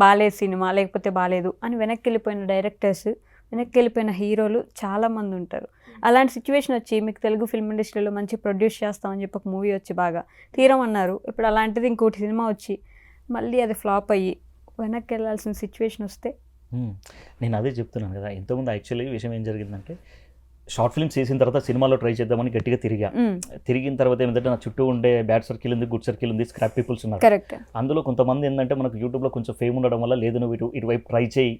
బాలేదు సినిమా, లేకపోతే బాలేదు అని వెనక్కి వెళ్ళిపోయిన డైరెక్టర్స్, వెనక్కి వెళ్ళిపోయిన హీరోలు చాలామంది ఉంటారు. అలాంటి సిచ్యువేషన్ వచ్చి మీకు తెలుగు ఫిల్మ్ ఇండస్ట్రీలో మంచి ప్రొడ్యూస్ చేస్తామని చెప్పి ఒక మూవీ వచ్చి బాగా తీరమన్నారు. ఇప్పుడు అలాంటిది ఇంకోటి సినిమా వచ్చి మళ్ళీ అది ఫ్లాప్ అయ్యి వెనక్కి వెళ్ళాల్సిన సిచ్యువేషన్ వస్తే? నేను అదే చెప్తున్నాను కదా, ఇంతకుముందు యాక్చువల్లీ విషయం ఏం జరిగిందంటే, షార్ట్ ఫిల్మ్స్ చేసిన తర్వాత సినిమాలో ట్రై చేద్దామని గట్టిగా తిరిగిన తర్వాత ఏమిటంటే నా చుట్టూ ఉండే బ్యాడ్ సర్కిల్ ఉంది, గుడ్ సర్కిల్ ఉంది, స్క్రాప్ పీపుల్స్ ఉన్నారు. అందులో కొంతమంది ఏంటంటే మనకు యూట్యూబ్లో కొంచెం ఫేమ్ ఉండడం వల్ల లేదు నువ్వు ఇటువైపు ట్రై చేయి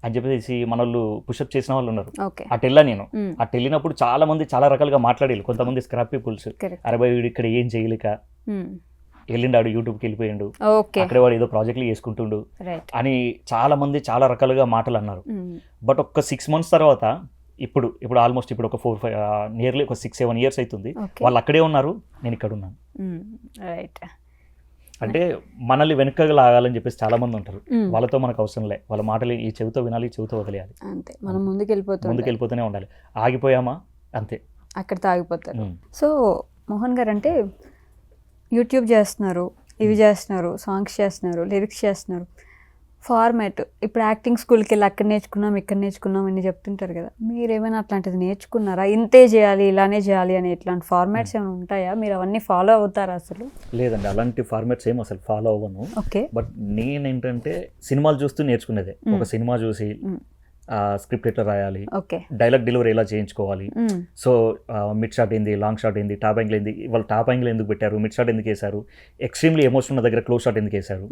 అని చెప్పేసి మన వాళ్ళు పుషప్ చేసిన వాళ్ళు ఉన్నారు. అటు వెళ్ళా నేను. అటు వెళ్ళినప్పుడు చాలా మంది చాలా రకాలుగా మాట్లాడేది. కొంతమంది స్క్రాప్ పీపుల్స్, అరే వీడు ఇక్కడ ఏం చేయలేక వెళ్ళిండాడు, యూట్యూబ్కి వెళ్ళిపోయిండు, అక్కడ వాడు ఏదో ప్రాజెక్టులు చేసుకుంటుండు అని చాలా మంది చాలా రకాలుగా మాటలు అన్నారు. బట్ ఒక్క 6 months తర్వాత ఇప్పుడు ఆల్మోస్ట్ ఇప్పుడు ఒక 4-5 నియర్లీ ఒక 6-7 years అవుతుంది, వాళ్ళు అక్కడే ఉన్నారు, నేను ఇక్కడ ఉన్నాను. రైట్. అంటే మనల్ని వెనకగా లాగాలని చెప్పేసి చాలా మంది ఉంటారు. వాళ్ళతో మనకు అవసరం లే, వాళ్ళ మాటలు ఈ చెవితో వినాలి, ఈ చెవితో వదిలేయాలి, అంతే. మనం ముందుకెళ్ళిపోతూనే ఉండాలి. ఆగిపోయామా అంతే, అక్కడితో ఆగిపోతారు. సో మోహన్ గారు అంటే యూట్యూబ్ చేస్తున్నారు, ఇవి చేస్తున్నారు, సాంగ్స్ చేస్తున్నారు, లిరిక్స్ చేస్తున్నారు, ఫార్మాట్ ఇప్పుడు యాక్టింగ్ స్కూల్కి వెళ్ళి అక్కడ నేర్చుకున్నాం, ఇక్కడ నేర్చుకున్నాం అని చెప్తుంటారు కదా, మీరు ఏమైనా అట్లాంటిది నేర్చుకున్నారా? ఇంతే చేయాలి, ఇలానే చేయాలి అని ఇట్లాంటి ఫార్మాట్స్ ఏమైనా ఉంటాయా? మీరు అవన్నీ ఫాలో అవుతారా అసలు? లేదండి, అలాంటి ఫార్మాట్స్ ఏం అసలు ఫాలో అవ్వను. ఓకే. బట్ నేనేంటంటే సినిమాలు చూస్తూ నేర్చుకునేదే. ఒక సినిమా చూసి స్క్రిప్ట్ ఎట్లా రాయాలి, డైలాగ్ డెలివరీ ఎలా చేయించుకోవాలి, సో మిడ్ షాట్ ఏంది, లాంగ్ షాట్ ఏంది, టాప్ యాంగిల్ ఏంది, వాళ్ళు టాప్ యాంగిల్ ఎందుకు పెట్టారు, మిడ్ షాట్ ఎందుకు వేశారు, ఎక్స్ట్రీమ్లీ ఎమోషన్ ఉన్న దగ్గర క్లోజ్ షాట్ ఎందుకు వేశారు,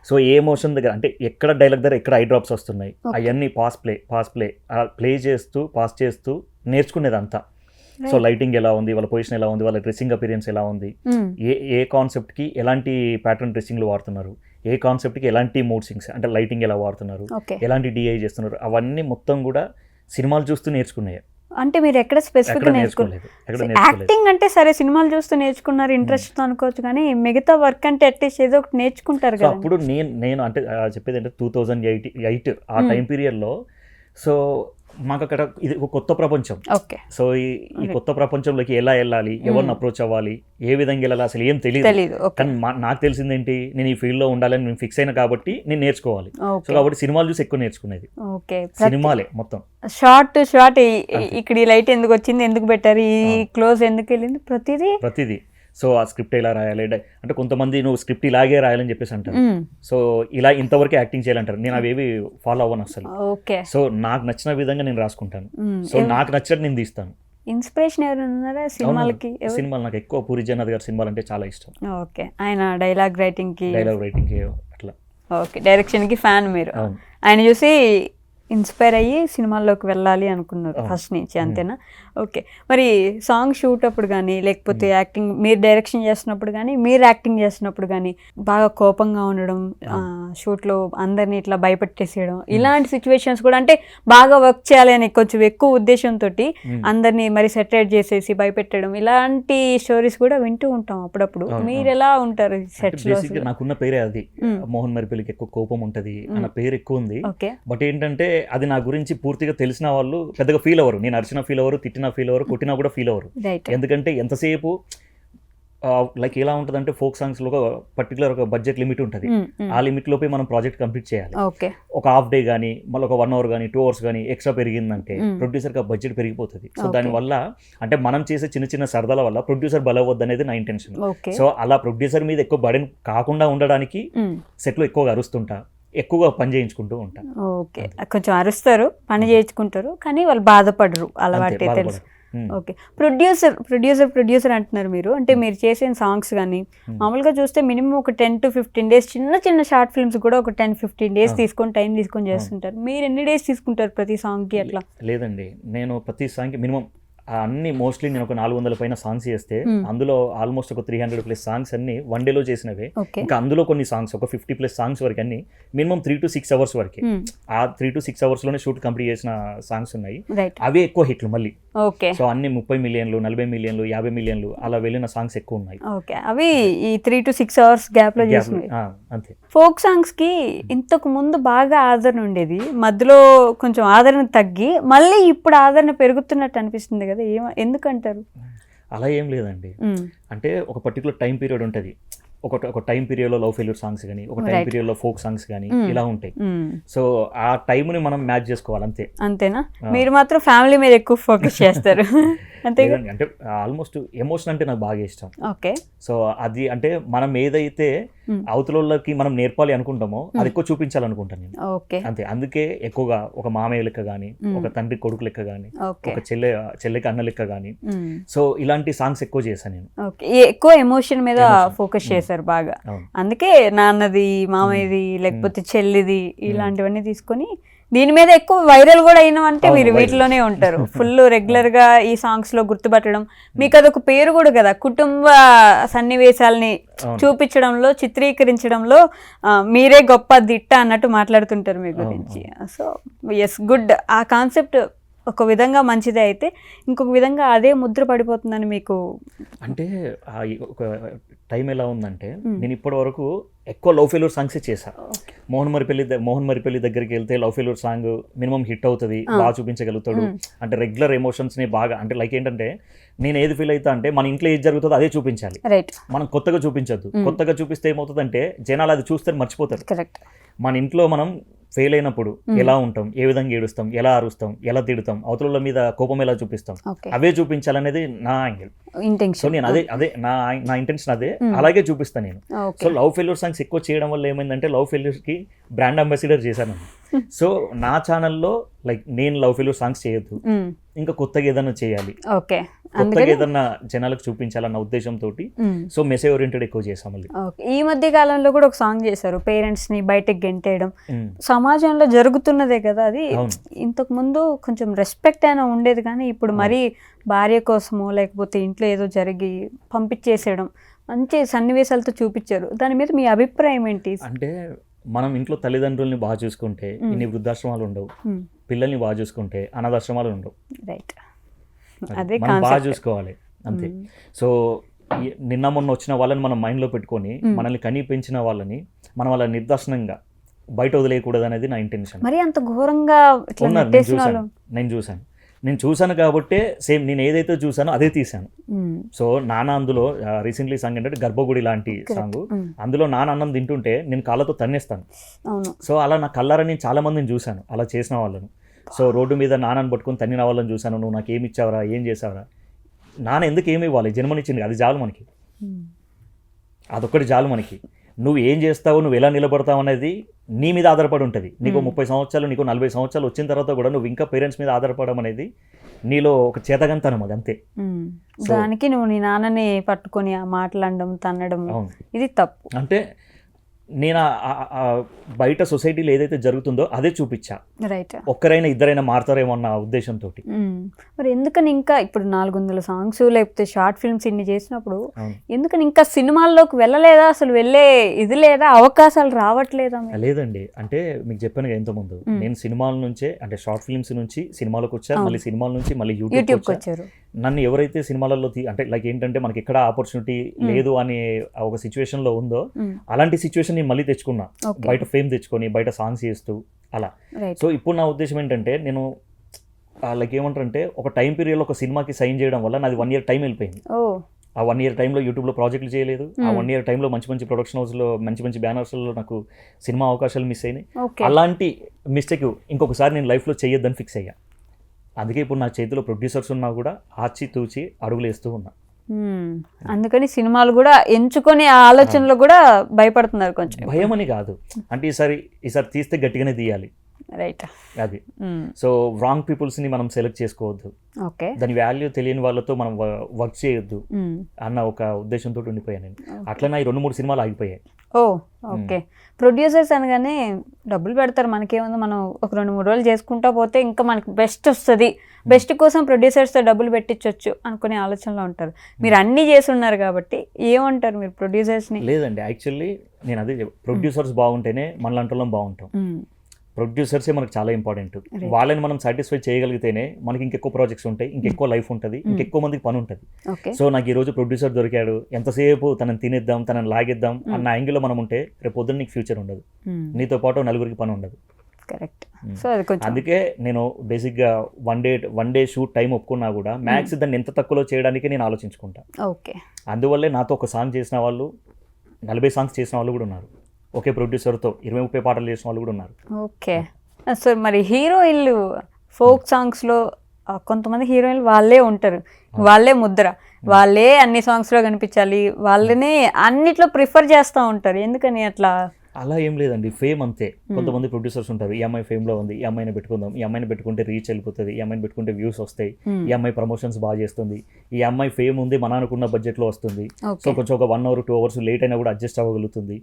సో ఏ ఎమోషన్ దగ్గర అంటే ఎక్కడ డైలాగ్ దగ్గర ఎక్కడ ఐ డ్రాప్స్ వస్తున్నాయి, అవన్నీ పాస్ ప్లే చేస్తూ పాస్ చేస్తూ నేర్చుకునేదంతా. సో లైటింగ్ ఎలా ఉంది, వాళ్ళ పొజిషన్ ఎలా ఉంది, వాళ్ళ డ్రెస్సింగ్ అపీరియన్స్ ఎలా ఉంది, ఏ కాన్సెప్ట్కి ఎలాంటి ప్యాటర్న్ డ్రెస్సింగ్లు వాడుతున్నారు, ఏ కాన్సెప్ట్కి ఎలాంటి మూడ్ సింగ్స్ అంటే లైటింగ్ ఎలా వాడుతున్నారు, ఎలాంటి డిఐ చేస్తున్నారు, అవన్నీ మొత్తం కూడా సినిమాలు చూస్తూ నేర్చుకున్నాయి. అంటే మీరు ఎక్కడ స్పెసిఫిక్గా నేర్చుకోలేదు? యాక్టింగ్ అంటే సరే సినిమాలు చూస్తూ నేర్చుకున్నారు, ఇంట్రెస్ట్ అనుకోవచ్చు, కానీ మిగతా వర్క్ అంటే అట్లీస్ట్ ఏదో ఒకటి నేర్చుకుంటారు కదా. అప్పుడు నేను అంటే చెప్పేది అంటే 2008 ఆ టైం పీరియడ్లో సో మాకు అక్కడ ఇది ఒక కొత్త ప్రపంచం. సో ఈ కొత్త ప్రపంచంలోకి ఎలా వెళ్ళాలి, ఎవరిని అప్రోచ్ అవ్వాలి, ఏ విధంగా వెళ్ళాలి అసలు ఏం తెలియదు. కానీ నాకు తెలిసిందేంటి, నేను ఈ ఫీల్డ్ లో ఉండాలని నేను ఫిక్స్ అయినా కాబట్టి నేను నేర్చుకోవాలి. సో కాబట్టి సినిమాలు చూసి ఎక్కువ నేర్చుకునేది, సినిమాలే మొత్తం. షార్ట్ ఇక్కడ ఈ లైట్ ఎందుకు వచ్చింది, ఎందుకు పెట్టారు, ఈ క్లోజ్ ఎందుకు వెళ్ళింది, ప్రతిదీ. సో ఆ స్క్రిప్ట్ ఎలా రాయాలి అంటే కొంతమంది నువ్వు స్క్రిప్ట్ ఇలాగే రాయాలని చెప్పేసి అంటారు. సో ఇలా ఇంతవరకు యాక్టింగ్ చేయాలంటారు, నేను అవేవి ఫాలో అవ్వను అసలు. సో నాకు నచ్చిన విధంగా నేను రాసుకుంటాను, సో నాకు నచ్చినట్టు నేను తీస్తాను. ఇన్స్పిరేషన్ ఎవరైనా సినిమాలకి? సినిమాలు నాకు ఎక్కువ పూరి జగన్నాథ్ గారి సినిమాలు అంటే చాలా ఇష్టం. ఓకే. ఆయన డైలాగ్ రైటింగ్ కి అట్లా. ఓకే. డైరెక్షన్ కి ఫ్యాన్ మీరు. ఆయన చూసి ఇన్స్పైర్ అయ్యి సినిమాల్లోకి వెళ్ళాలి అనుకున్నారు ఫస్ట్ నుంచి, అంతేనా? ఓకే. మరి సాంగ్ షూట్ అప్పుడు కానీ లేకపోతే యాక్టింగ్ మీరు డైరెక్షన్ చేస్తున్నప్పుడు కానీ మీరు యాక్టింగ్ చేస్తున్నప్పుడు కానీ బాగా కోపంగా ఉండడం, షూట్లో అందరినీ ఇట్లా భయపెట్టేసేయడం, ఇలాంటి సిచ్యువేషన్స్ కూడా అంటే బాగా వర్క్ చేయాలి అని కొంచెం ఎక్కువ ఉద్దేశంతో అందరినీ మరి సెటరేట్ చేసేసి భయపెట్టడం, ఇలాంటి స్టోరీస్ కూడా వింటూ ఉంటాం అప్పుడప్పుడు. మీరు ఎలా ఉంటారు సెట్స్ లో? నాకున్న పేరే అది, మోహన్ మరిపల్లికి ఎక్కువ కోపం ఉంటది అన్న పేరు ఎక్కువ ఉంది. బట్ ఏంటంటే అది నా గురించి పూర్తిగా తెలిసిన వాళ్ళు పెద్దగా ఫీల్ అవ్వరు. నేను అరిచిన ఫీల్ అవ్వరు, తిట్టినా ఫీల్ అవ్వరు, కొట్టినా కూడా ఫీల్ అవ్వరు. ఎందుకంటే ఎంతసేపు లైక్ ఎలా ఉంటుంది అంటే ఫోక్ సాంగ్స్ లో పర్టికులర్ ఒక బడ్జెట్ లిమిట్ ఉంటుంది, ఆ లిమిట్ లోపే మనం ప్రాజెక్ట్ కంప్లీట్ చేయాలి. ఒక హాఫ్ డే కానీ మళ్ళీ ఒక 1 hour కానీ 2 hours కానీ ఎక్స్ట్రా పెరిగిందంటే ప్రొడ్యూసర్ కి బడ్జెట్ పెరిగిపోతుంది. సో దానివల్ల అంటే మనం చేసే చిన్న చిన్న సరదాల వల్ల ప్రొడ్యూసర్ బలవద్దు అనేది నా ఇంటెన్షన్. సో అలా ప్రొడ్యూసర్ మీద ఎక్కువ బర్డెన్ కాకుండా ఉండడానికి సెట్ లో ఎక్కువగా అరుస్తుంటా, ఎక్కువగా పని చేయించుకుంటూ ఉంటా. ఓకే. కొంచెం అరుస్తారు, పని చేయించుకుంటారు, కానీ వాళ్ళు బాధపడరు, అలవాటే తెలుసు. ఓకే. ప్రొడ్యూసర్ అంటున్నారు మీరు, అంటే మీరు చేసిన సాంగ్స్ కానీ మామూలుగా చూస్తే మినిమం ఒక 10 to 15 days చిన్న షార్ట్ ఫిల్మ్స్ కూడా ఒక 10-15 days తీసుకొని టైం తీసుకొని చేస్తుంటారు. మీరు ఎన్ని డేస్ తీసుకుంటారు ప్రతి సాంగ్కి అట్లా? లేదండి, నేను ప్రతి సాంగ్కి మినిమం అన్ని మోస్ట్లీ నేను ఒక 400 పైన సాంగ్స్ చేస్తే అందులో ఆల్మోస్ట్ ఒక 300+ సాంగ్స్ అన్ని 1 day లో చేసినవే. ఇంకా అందులో కొన్ని సాంగ్స్ ఒక 50+ సాంగ్స్ వరకు అన్ని మినిమం 3 to 6 hours వరకు, ఆ 3 to 6 hours లోనే షూట్ కంప్లీట్ చేసిన సాంగ్స్ ఉన్నాయి. అవే ఎక్కువ హిట్లు మళ్ళీ. సో అన్ని 30 million, 40 million, 50 million అలా వెళ్ళిన సాంగ్స్ ఎక్కువ ఉన్నాయి. అవి ఈ 3 to 6 hours గ్యాప్ లో చేసినవి. అంతే. ఫోక్ సాంగ్స్ కి ఇంతకు ముందు బాగా ఆదరణ ఉండేది, మధ్యలో కొంచెం ఆదరణ తగ్గి మళ్ళీ ఇప్పుడు ఆదరణ పెరుగుతున్నట్టు అనిపిస్తుంది కదా, ఎందుకంటారు? అలా ఏం లేదండి, అంటే ఒక పర్టికులర్ టైం పీరియడ్ ఉంటుంది. ఒక టైం పీరియడ్ లో లవ్ ఫెయిల్యూర్ సాంగ్స్ కానీ, ఒక టైం పీరియడ్ లో ఫోక్ సాంగ్స్ కానీ ఇలా ఉంటాయి. సో ఆ టైం ని మనం మ్యాచ్ చేసుకోవాలి అంతే. అంతేనా? మీరు మాత్రం ఫ్యామిలీ మీద ఎక్కువ ఫోకస్ చేస్తారు అంతే? అంటే ఆల్మోస్ట్ ఎమోషన్ అంటే నాకు బాగా ఇష్టం. ఓకే. సో అది అంటే మనం ఏదైతే అవతలకి మనం నేర్పాలి అనుకుంటామో అది ఎక్కువ చూపించాలనుకుంటాను నేను. ఓకే. అంతే. అందుకే ఎక్కువగా ఒక మామయ్య లెక్క కానీ, ఒక తండ్రి కొడుకు లెక్క కానీ, ఒక చెల్లెకి అన్న లెక్క కానీ, సో ఇలాంటి సాంగ్స్ ఎక్కువ చేశాను నేను. ఎక్కువ ఎమోషన్ మీద ఫోకస్ చేశారు బాగా, అందుకే నాన్నది, మామయ్యది, లేకపోతే చెల్లిది, ఇలాంటివన్నీ తీసుకొని దీని మీద ఎక్కువ వైరల్ కూడా అయినవంటే మీరు వీటిలోనే ఉంటారు. ఫుల్ రెగ్యులర్ గా ఈ సాంగ్స్ లో గుర్తుపట్టడం, మీకు అదొక పేరు కూడా కదా, కుటుంబ సన్నివేశాలని చూపించడంలో, చిత్రీకరించడంలో మీరే గొప్ప దిట్ట అన్నట్టు మాట్లాడుతుంటారు మీ గురించి. So yes, good. ఆ కాన్సెప్ట్ ఒక విధంగా మంచిదే, అయితే ఇంకొక విధంగా అదే ముద్ర పడిపోతుందని మీకు అంటే ఒక టైం ఎలా ఉందంటే నేను ఇప్పటి వరకు ఎక్కువ లవ్ ఫెయిల్యూర్ సాంగ్సే చేశా. మోహన్ మరిపల్లి దగ్గరికి వెళ్తే love failure song minimum hit అవుతుంది, బాగా చూపించగలుగుతాడు. అంటే రెగ్యులర్ ఎమోషన్స్ని బాగా, అంటే లైక్ ఏంటంటే నేను ఏది ఫీల్ అవుతా అంటే మన ఇంట్లో ఏది జరుగుతుందో అదే చూపించాలి, మనం కొత్తగా చూపించద్దు. కొత్తగా చూపిస్తే ఏమవుతుందంటే జనాలు అది చూస్తే మర్చిపోతారు. మన ఇంట్లో మనం ఫెయిల్ అయినప్పుడు ఎలా ఉంటాం, ఏ విధంగా ఏడుస్తాం, ఎలా అరుస్తాం, ఎలా తిడుతాం, అవతల మీద కోపం ఎలా చూపిస్తాం, అవే చూపించాలనేది నా యాంగిల్. సో నేను అదే నా ఇంటెన్షన్ అదే, అలాగే చూపిస్తాను నేను. సో లవ్ ఫెయిల్యూర్ సాంగ్స్ ఎక్కువ చేయడం వల్ల ఏమైందంటే లవ్ ఫెయిల్యూర్ కి బ్రాండ్ అంబాసిడర్ చేశాను. సో నా ఛానల్లో లైక్ నేను లవ్ ఫెయిల్యూర్ సాంగ్స్ చేయొద్దు, ఇంకా కొత్తగా ఏదైనా చేయాలి, కొత్తగా ఏదన్నా జనాలకు చూపించాలన్న ఉద్దేశంతో సో మెసేజ్ ఓరియంటెడ్ ఎక్కువ చేసాం. ఈ మధ్య కాలంలో కూడా ఒక సాంగ్ చేశారు, పేరెంట్స్ ని బయటకు గెంటేయడం. సమాజంలో జరుగుతున్నదే కదా అది. ఇంతకు ముందు కొంచెం రెస్పెక్ట్ అయినా ఉండేది, కానీ ఇప్పుడు మరీ భార్య కోసమో లేకపోతే ఇంట్లో ఏదో జరిగి పంపించేసేయడం, మంచి సన్నివేశాలతో చూపించారు. దాని మీద మీ అభిప్రాయం ఏంటి? అంటే మనం ఇంట్లో తల్లిదండ్రుల్ని బాగా చూసుకుంటే ఇన్ని వృద్ధాశ్రమాలు ఉండవు, పిల్లల్ని బాగా చూసుకుంటే అనాథాశ్రమాలు ఉండవు. రైట్, మనం బాగా చూసుకోవాలి అంతే. సో నిన్న మొన్న వచ్చిన వాళ్ళని మనం మైండ్లో పెట్టుకొని మనల్ని కనీ పెంచిన వాళ్ళని మనం అలా నిర్దాక్షిణంగా బయట వదిలేయకూడదు అనేది నా ఇంటెన్షన్. మరి అంత ఘోరంగా నేను చూశాను కాబట్టే సేమ్ నేను ఏదైతే చూసానో అదే తీశాను. సో నాన్న అందులో రీసెంట్లీ సాంగ్ ఏంటంటే గర్భగుడి లాంటి సాంగ్, అందులో నాన్న అన్నం తింటుంటే నేను కాళ్ళతో తన్నేస్తాను. సో అలా నా కళ్ళారా నేను చాలా మందిని చూశాను అలా చేసిన వాళ్ళను. సో రోడ్డు మీద నాన్నని పట్టుకొని తన్నిన వాళ్ళని చూశాను. నువ్వు నాకు ఏమి ఇచ్చావరా, ఏం చేసావరా, నాన్న ఎందుకు ఏమి ఇవ్వాలి, జన్మనిచ్చింది అది చాలు మనకి, అదొక్కటి చాలు మనకి. నువ్వు ఏం చేస్తావు, నువ్వు ఎలా నిలబడతావు అనేది నీ మీద ఆధారపడి ఉంటుంది. నీకు 30 సంవత్సరాలు, నీకు 40 సంవత్సరాలు వచ్చిన తర్వాత కూడా నువ్వు ఇంకా పేరెంట్స్ మీద ఆధారపడడం అనేది నీలో ఒక చేతగంతనం, అది అంతే. దానికి నువ్వు నీ నాన్నని పట్టుకొని మాట్లాడడం, తన్నడం, ఇది తప్పు. అంటే నేను బయట సొసైటీలో ఏదైతే జరుగుతుందో అదే చూపించా. రైట్, ఒక్కరైనా ఇద్దరైనా మారుతారేమో అన్న ఉద్దేశంతో. మరి ఎందుకని ఇంకా ఇప్పుడు 400 సాంగ్స్ లేకపోతే షార్ట్ ఫిల్మ్స్ ఇన్ని చేసినప్పుడు ఎందుకని ఇంకా సినిమాల్లోకి వెళ్ళలేదా? అసలు వెళ్ళే ఇది లేదా, అవకాశాలు రావట్లేదా? లేదండి, అంటే మీకు చెప్పాను కదా ఇంతకుముందు, నేను సినిమాల నుంచే అంటే షార్ట్ ఫిల్మ్స్ నుంచి సినిమాలకు వచ్చాను, మళ్ళీ సినిమాల నుంచి మళ్ళీ యూట్యూబ్కి వచ్చారు. నన్ను ఎవరైతే సినిమాలలో అంటే లైక్ ఏంటంటే మనకి ఎక్కడ ఆపర్చునిటీ లేదు అనే ఒక సిచ్యువేషన్ లో ఉందో అలాంటి సిచ్యువేషన్ నేను మళ్ళీ తెచ్చుకున్నా, బయట ఫేమ్ తెచ్చుకొని బయట సాంగ్స్ చేస్తూ అలా. సో ఇప్పుడు నా ఉద్దేశం ఏంటంటే నేను లైక్ ఏమంటారంటే ఒక టైం పీరియడ్లో ఒక సినిమాకి సైన్ చేయడం వల్ల నాది 1 year టైం వెళ్ళిపోయింది. ఆ 1 year టైంలో యూట్యూబ్లో ప్రాజెక్టులు చేయలేదు, ఆ 1 year టైంలో మంచి ప్రొడక్షన్ హౌస్లో మంచి బ్యానర్స్లో నాకు సినిమా అవకాశాలు మిస్ అయినాయి. అలాంటి మిస్టేక్ ఇంకొకసారి నేను లైఫ్లో చేయొద్దని ఫిక్స్ అయ్యా. అందుకే ఇప్పుడు నా చేతిలో ప్రొడ్యూసర్స్ ఉన్నా కూడా ఆచితూచి అడుగులు వేస్తూ ఉన్నా. అందుకని సినిమాలు కూడా ఎంచుకొని ఆ ఆలోచనలో కూడా భయపడుతున్నారు. కొంచెం భయం అని కాదు, అంటే ఈసారి తీస్తే గట్టిగానే తీయాలి. రైట్, అది. సో రాంగ్ పీపుల్స్ని మనం సెలెక్ట్ చేసుకోవద్దు, దాని వాల్యూ తెలియని వాళ్ళతో మనం వర్క్ చేయొద్దు అన్న ఒక ఉద్దేశంతో ఉండిపోయాను నేను. అట్లా నా 2-3 సినిమాలు ఆగిపోయాయి. ఓకే, ప్రొడ్యూసర్స్ అనగానే డబ్బులు పెడతారు, మనకేముందో మనం ఒక 2-3 రోజులు చేసుకుంటా పోతే ఇంకా మనకి బెస్ట్ వస్తుంది, బెస్ట్ కోసం ప్రొడ్యూసర్స్తో డబ్బులు పెట్టించవచ్చు అనుకునే ఆలోచనలో ఉంటారు. మీరు అన్నీ చేసి ఉన్నారు కాబట్టి ఏమంటారు మీరు ప్రొడ్యూసర్స్ని? లేదండి, యాక్చువల్లీ నేను అదే ప్రొడ్యూసర్స్ బాగుంటేనే మనలాంటి బాగుంటాం. ప్రొడ్యూసర్సే మనకు చాలా ఇంపార్టెంట్. వాళ్ళని మనం సాటిస్ఫై చేయగలిగితేనే మనకి ఇంకెక్కువ ప్రాజెక్ట్స్ ఉంటాయి, ఇంకెక్కువ లైఫ్ ఉంటుంది, ఇంకెక్కువ మందికి పని ఉంటుంది. సో నాకు ఈ రోజు ప్రొడ్యూసర్ దొరికాడు, ఎంతసేపు తనని తినేద్దాం, తనని లాగేద్దాం అన్న యాంగిల్లో మనం ఉంటే రేపు పొద్దున్న నీకు ఫ్యూచర్ ఉండదు, నీతో పాటు 4 పని ఉండదు. కరెక్ట్. అందుకే నేను బేసిక్గా వన్ డే షూట్ టైం ఒప్పుకున్నా కూడా మ్యాక్స్ దాన్ని ఎంత తక్కువలో చేయడానికి నేను ఆలోచించుకుంటా. అందువల్లే నాతో ఒక సాంగ్ చేసిన వాళ్ళు 40 సాంగ్స్ చేసిన వాళ్ళు కూడా ఉన్నారు, ఒకే ప్రొడ్యూసర్తో 20-30 పాటలు చేసిన వాళ్ళు కూడా ఉన్నారు. ఓకే, సో మరి హీరోయిన్లు ఫోక్ సాంగ్స్లో కొంతమంది హీరోయిన్లు వాళ్ళే ఉంటారు, వాళ్ళే ముద్ర, వాళ్ళే అన్ని సాంగ్స్లో కనిపించాలి, వాళ్ళనే అన్నిట్లో ప్రిఫర్ చేస్తూ ఉంటారు. ఎందుకని అట్లా? అలా ఏం లేదండి, ఫేమ్ అంతే. కొంతమంది ప్రొడ్యూసర్స్ ఉంటారు, ఈ అమ్మాయి ఫేమ్లో ఉంది, ఈ అమ్మాయిని పెట్టుకుందాం, ఈ అమ్మాయిని పెట్టుకుంటే రీచ్ వెళ్ళిపోతుంది, ఈ అమ్మాయిని పెట్టుకుంటే వ్యూస్ వస్తాయి, ఈ అమ్మాయి ప్రమోషన్స్ బాగా చేస్తుంది, ఈ అమ్మాయి ఫేమ్ ఉంది, మన అనుకున్న బడ్జెట్లో వస్తుంది, సో కొంచెం ఒక 1 hour 2 hours లేట్ అయినా కూడా అడ్జస్ట్ అవ్వగలుగుతుంది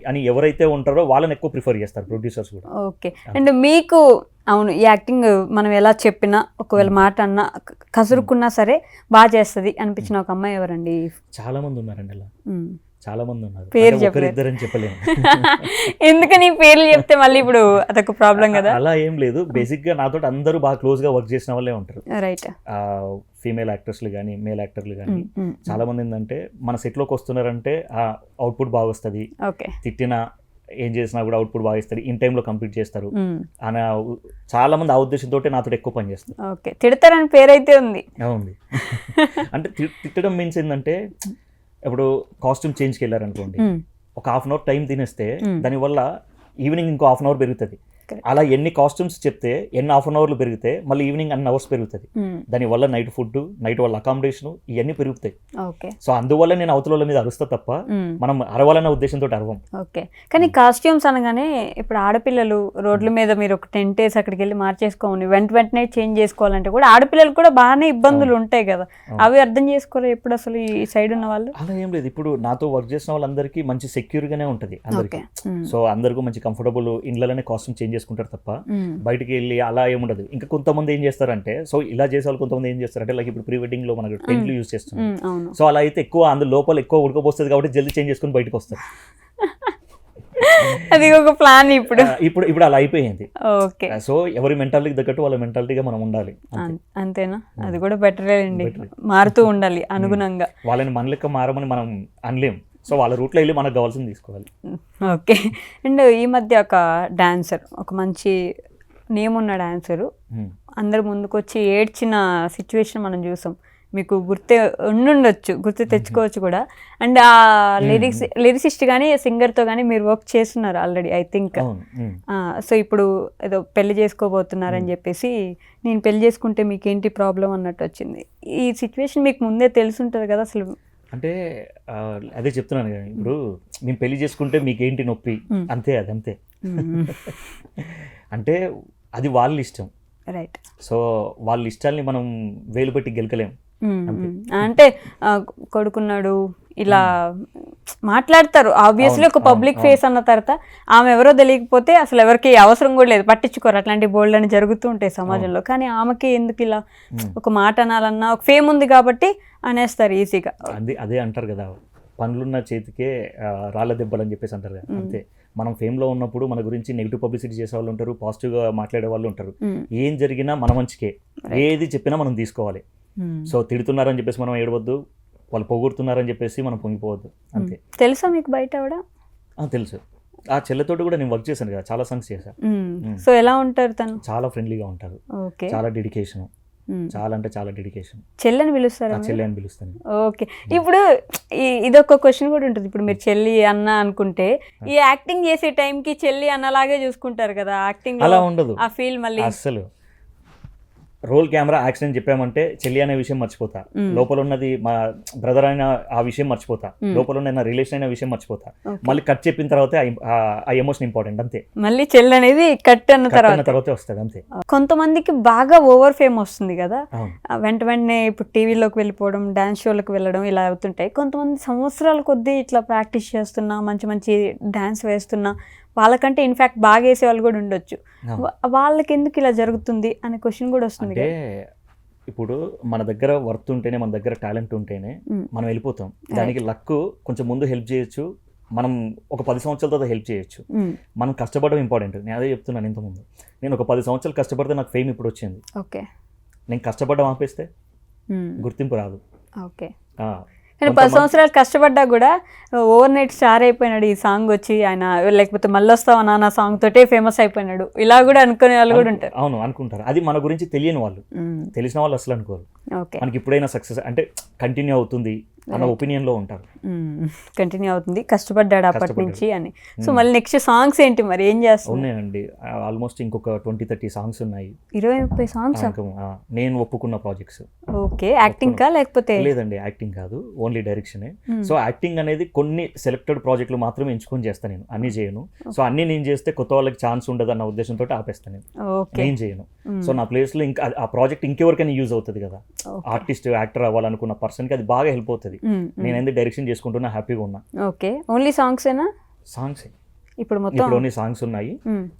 అని ఎవరైతే ఉంటారో వాళ్ళని ఎక్కువ ప్రిఫర్ చేస్తారు ప్రొడ్యూసర్స్ కూడా. ఓకే, అండ్ మీకు అవును ఈ యాక్టింగ్ మనం ఎలా చెప్పినా ఒకవేళ మాట అన్నా కసురుకున్నా సరే బాగా చేస్తుంది అనిపించిన ఒక అమ్మాయి ఎవరండి? చాలా మంది ఉన్నారండి అలా. చాలా మంది ఉన్నారు, పేరు అంటే చెప్పలేదు. ఒకరిద్దరని చెప్పలేము. ఎందుకని పేర్లు చెప్తే మళ్ళీ ఇప్పుడు అదొక ప్రాబ్లం కదా. అలా ఏం లేదు, బేసిక్ గా నాతో అందరూ బాగా క్లోజ్ గా వర్క్ చేసిన వాళ్ళే ఉంటారు. రైట్. ఫీమేల్ యాక్టర్స్లు కానీ మేల్ యాక్టర్లు కానీ చాలా మంది ఏంటంటే మన సెట్లోకి వస్తున్నారంటే అవుట్పుట్ బాగా వస్తుంది, ఓకే, తిట్టినా ఏం చేసినా కూడా అవుట్పుట్ బాగా ఇస్తారు, ఇన్ టైంలో కంప్లీట్ చేస్తారు అని చాలా మంది ఆ ఉద్దేశంతో నాతో ఎక్కువ పని చేస్తారు. ఓకే, తిడతారని పేరైతే ఉంది. అవునండి. అంటే తిట్టడం మీన్స్ ఏంటంటే ఇప్పుడు కాస్ట్యూమ్ చేంజ్కి వెళ్ళారనుకోండి, ఒక హాఫ్ అన్ అవర్ టైం తినేస్తే దానివల్ల ఈవినింగ్ ఇంకో హాఫ్ అన్ అవర్ పెరుగుతుంది. అలా ఎన్ని కాస్ట్యూమ్స్ చెప్తే ఎన్ని హాఫ్ అన్ అవర్లు పెరిగితే మళ్ళీ ఈవినింగ్ అన్ని అవర్స్ పెరుగుతుంది. దానివల్ల నైట్ ఫుడ్, నైట్ వాళ్ళ అకామిడేషన్ ఇవన్నీ పెరుగుతాయి. ఓకే, సో అందువల్ల నేను అవతల వాళ్ళ మీద అరుస్తా తప్ప మనం అరవాలన్న ఉద్దేశంతో అరవం. ఓకే, కానీ కాస్ట్యూమ్స్ అనగానే ఇప్పుడు ఆడపిల్లలు రోడ్ల మీద మీరు ఒక 10 days అక్కడికి వెళ్ళి మార్చేసుకోండి, వెంటనే చేంజ్ చేసుకోవాలంటే కూడా ఆడపిల్లలు కూడా బాగానే ఇబ్బందులు ఉంటాయి కదా, అవి అర్థం చేసుకోరు ఎప్పుడు అసలు ఈ సైడ్ ఉన్న వాళ్ళు? అలా ఏం లేదు, ఇప్పుడు నాతో వర్క్ చేసిన వాళ్ళందరికీ మంచి సెక్యూర్ గానే ఉంటుంది అందరికి. సో అందరికీ మంచి కంఫర్టబుల్ ఇండ్లలోనే కాస్ట్యూమ్ చేంజ్ చేసుకుంటారు తప్ప బయటికి వెళ్ళి అలా ఏముండదు. ఇంకా కొంతమంది ఏం చేస్తారంటే, సో ఇలా చేసే వాళ్ళు కొంతమంది ఏం చేస్తారంటే, లైక్ ఇప్పుడు ప్రీ వెడ్డింగ్ లో మనకు టెంట్లు యూజ్ చేస్తున్నాం, సో అలా అయితే ఎక్కువ అందులో లోపల ఎక్కువ ఉడకపోస్తుంది కాబట్టి జల్దీ చేంజ్ చేసుకుని బయటకు వస్తారు. అది ఒక ప్లాన్ ఇప్పుడు ఇప్పుడు అలా అయిపోయింది. ఓకే, సో ఎవరి మెంటాలిటీకి తగ్గట్టు వాళ్ళ మెంటాలిటీగా మనం ఉండాలి. అంతేనా? అది కూడా బెటరే అండి, మారుతూ ఉండాలి అనుగుణంగా. వాళ్ళని మన లెక్క మారమని మనం అనలేం, సో వాళ్ళ రూట్లో వెళ్ళి మనకు కావాల్సింది తీసుకోవాలి. ఓకే, అండ్ ఈ మధ్య ఒక డాన్సర్, ఒక మంచి నేమ్ ఉన్న డాన్సరు అందరు ముందుకు వచ్చి ఏడ్చిన సిచ్యువేషన్ మనం చూసాం. మీకు గుర్తు తెచ్చుకోవచ్చు కూడా. అండ్ ఆ లిరిసిస్ట్ కానీ సింగర్తో కానీ మీరు వర్క్ చేస్తున్నారు ఆల్రెడీ, ఐ థింక్. సో ఇప్పుడు ఏదో పెళ్లి చేసుకోబోతున్నారని చెప్పేసి, నేను పెళ్లి చేసుకుంటే మీకేంటి ప్రాబ్లం అన్నట్టు వచ్చింది. ఈ సిచ్యువేషన్ మీకు ముందే తెలుసుంటుంది కదా అసలు? అంటే అదే చెప్తున్నాను కదా, ఇప్పుడు మేము పెళ్లి చేసుకుంటే మీకేంటి నొప్పి, అంతే అదంతే. అంటే అది వాళ్ళ ఇష్టం, రైట్. సో వాళ్ళ ఇష్టాల్ని మనం వేలు పెట్టి గెలకలేం. అంటే కొడుకున్నాడు ఇలా మాట్లాడతారు ఆబ్వియస్లీ, ఒక పబ్లిక్ ఫేస్ అన్న తర్వాత ఆమె ఎవరో తెలియకపోతే అసలు ఎవరికి అవసరం కూడా లేదు, పట్టించుకోరు. అట్లాంటి బోల్డ్ అని జరుగుతూ ఉంటాయి సమాజంలో. కానీ ఆమెకి ఎందుకు ఇలా ఒక మాట అనాలన్నా, ఒక ఫేమ్ ఉంది కాబట్టి అనేస్తారు ఈజీగా. అదే అంటారు కదా, పనులున్న చేతికే రాళ్ళ దెబ్బలు అని చెప్పేసి అంటారు కదా, అంతే. మనం ఫేమ్లో ఉన్నప్పుడు మన గురించి నెగిటివ్ పబ్లిసిటీ చేసే వాళ్ళు ఉంటారు, పాజిటివ్గా మాట్లాడే వాళ్ళు ఉంటారు. ఏం జరిగినా మన మంచికే, ఏది చెప్పినా మనం తీసుకోవాలి. సో తిడుతున్నారని చెప్పేసి మనం ఏడవద్దు, వాళ్ళు పొగుడుతున్నారని చెప్పేసి మనం పొంగిపోవద్దు, అంతే. తెలుసా మీకు బయట కూడా? తెలుసు, ఆ చెల్లెతోటి కూడా నేను వర్క్ చేశాను కదా, చాలా సాంగ్స్ చేశాను. సో ఎలా ఉంటారు తను? చాలా ఫ్రెండ్లీగా ఉంటారు, చాలా డెడికేషన్, చాలా అంటే చాలా డెడికేషన్. చెల్లని పిలుస్తారా? చెల్లి అని పిలుస్తాను. ఓకే, ఇప్పుడు ఇదొక క్వశ్చన్ కూడా ఉంటుంది. ఇప్పుడు మీరు చెల్లి అన్న అనుకుంటే ఈ యాక్టింగ్ చేసే టైంకి చెల్లి అన్నలాగే చూసుకుంటారు కదా, యాక్టింగ్ అలా ఉండదు ఆ ఫీల్. మళ్ళీ అసలు రోల్ కెమెరా యాక్సిడెంట్ చెప్పామంటే చెల్లి అనే విషయం మర్చిపోతా, లోపల ఉన్నది మా బ్రదర్ అయిన ఆ విషయం మర్చిపోతా, లోపల ఉన్న నా రిలేషన్ అయిన విషయం మర్చిపోతా. మళ్ళీ కట్ చెప్పిన తర్వాత ఆ ఎమోషన్ ఇంపార్టెంట్, అంతే. మళ్ళీ చెల్లి అనేది కట్ అన్న తర్వాత వస్తుంది, అంతే. కొంతమందికి బాగా ఓవర్ ఫేమ్ వస్తుంది కదా, వెంటనే ఇప్పుడు టీవీలోకి వెళ్ళిపోవడం, డాన్స్ షోలకు వెళ్ళడం ఇలా అవుతుంటాయి. కొంతమంది సంవత్సరాల కొద్దీ ఇట్లా ప్రాక్టీస్ చేస్తున్నా, మంచి మంచి డాన్స్ వేస్తున్నా, వాళ్ళకంటే ఇన్ఫాక్ట్ బాగా వేసే వాళ్ళు కూడా ఉండొచ్చు. వాళ్ళకి ఎందుకు ఇలా జరుగుతుంది అనే క్వశ్చన్ కూడా వస్తుంది. అంటే ఇప్పుడు మన దగ్గర వర్త్ ఉంటేనే, మన దగ్గర టాలెంట్ ఉంటేనే మనం వెళ్ళిపోతాం. దానికి లక్ కొంచెం ముందు హెల్ప్ చేయొచ్చు, మనం ఒక 10 సంవత్సరాల తర్వాత హెల్ప్ చేయొచ్చు. మనం కష్టపడడం ఇంపార్టెంట్. నేను అదే చెప్తున్నాను ఇంతకుముందు, నేను ఒక 10 సంవత్సరాలు కష్టపడితే నాకు ఫేమ్ ఇప్పుడు వచ్చింది. ఓకే, నేను కష్టపడడం ఆపేస్తే గుర్తింపు రాదు. ఓకే, కానీ 10 సంవత్సరాలు కష్టపడ్డా కూడా ఓవర్ నైట్ స్టార్ అయిపోయినాడు ఈ సాంగ్ వచ్చి, ఆయన లేకపోతే మళ్ళీ వస్తావా నాన్న సాంగ్ తోటే ఫేమస్ అయిపోయినాడు, ఇలా కూడా అనుకునే వాళ్ళు కూడా ఉంటారు. అవును, అనుకుంటారు. అది మన గురించి తెలియని వాళ్ళు, తెలిసిన వాళ్ళు అసలు అనుకోరు. మనకి ఇప్పుడైనా సక్సెస్ అంటే కంటిన్యూ అవుతుంది అన్న ఒపీనియన్ లో ఉంటారు. కంటిన్యూ అవుతుంది, కష్టపడ్డాడు అప్పటి నుంచి అని. సో మళ్ళీ నెక్స్ట్ సాంగ్స్ ఏంటి మరి, ఏం చేస్తాం? ఉన్నాయండి, ఆల్మోస్ట్ ఇంకొక 20-30 సాంగ్స్ ఉన్నాయి. 20-30 సాంగ్స్ నేను ఒప్పుకున్న ప్రాజెక్ట్స్. ఓకే, యాక్టింగ్ కా లేకపోతే? లేదండి, యాక్టింగ్ కాదు, ఓన్లీ డైరెక్షనే. సో యాక్టింగ్ అనేది కొన్ని సెలెక్టెడ్ ప్రాజెక్టులు మాత్రమే ఎంచుకొని చేస్తాను, నేను అన్ని చేయను. సో అన్ని నేను చేస్తే కొత్త వాళ్ళకి ఛాన్స్ ఉండదు అన్న ఉద్దేశంతో ఆపేస్తాను, నేను చేయను. సో నా ప్లేస్ లో ఇంకా ఆ ప్రాజెక్ట్ ఇంకెవరికైనా యూజ్ అవుతుంది కదా, ఆర్టిస్ట్ యాక్టర్ అవ్వాలనుకున్న పర్సన్ కి అది బాగా హెల్ప్ అవుతుంది. నేను ఎందుకు డైరెక్షన్ చేసుకుంటున్నా, హ్యాపీగా ఉన్నా. ఓకే, ఓన్లీ సాంగ్స్ ఏనా? సాంగ్స్ ఇప్పుడు మొత్తం ఇప్పుడు ఓన్లీ సాంగ్స్ ఉన్నాయి,